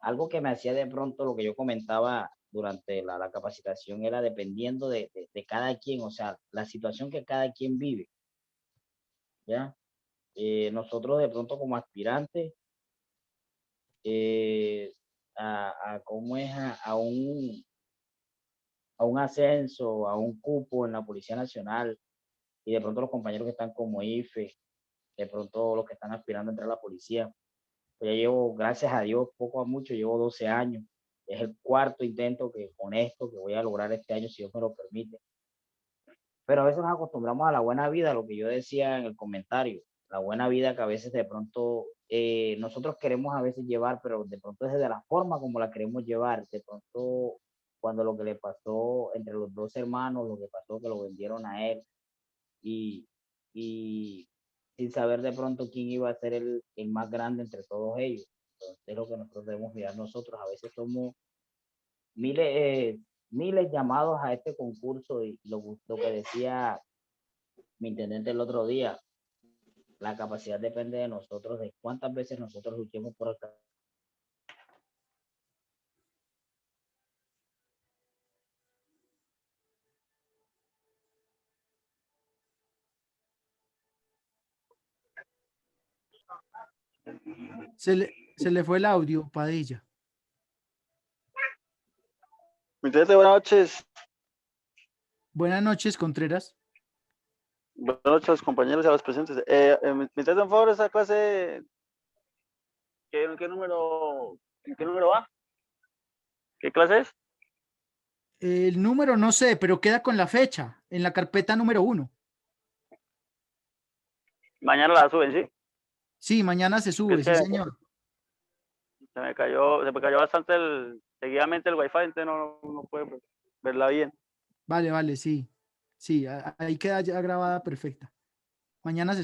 algo que me hacía de pronto lo que yo comentaba durante la capacitación era dependiendo de cada quien, o sea, la situación que cada quien vive, ¿ya? Nosotros de pronto como aspirantes ¿cómo es? A un ascenso, a un cupo en la Policía Nacional, y de pronto los compañeros que están como IFE, de pronto los que están aspirando a entrar a la policía. Pues ya llevo, gracias a Dios, poco a mucho, llevo 12 años. Es el cuarto intento con esto que voy a lograr este año, si Dios me lo permite. Pero a veces nos acostumbramos a la buena vida, lo que yo decía en el comentario, la buena vida que a veces de pronto nosotros queremos a veces llevar, pero de pronto es de la forma como la queremos llevar. De pronto, cuando lo que le pasó entre los dos hermanos, lo que pasó que lo vendieron a él, y sin saber de pronto quién iba a ser el más grande entre todos ellos. Entonces es lo que nosotros debemos mirar nosotros. A veces somos miles llamados a este concurso, y lo que decía mi intendente el otro día, la capacidad depende de nosotros, de cuántas veces nosotros luchemos por el. Se le fue el audio, Padilla. Buenas noches. Buenas noches, Contreras. Buenas noches, compañeros y a los presentes. ¿Me interesa, por favor, esa clase? ¿En qué número va? ¿Qué clase es? El número no sé, pero queda con la fecha en la carpeta número 1. Mañana la suben, ¿sí? Sí, mañana se sube, sí, señor. Se me cayó bastante seguidamente el wifi, entonces no puedo verla bien. Vale, sí. Sí, ahí queda ya grabada perfecta. Mañana se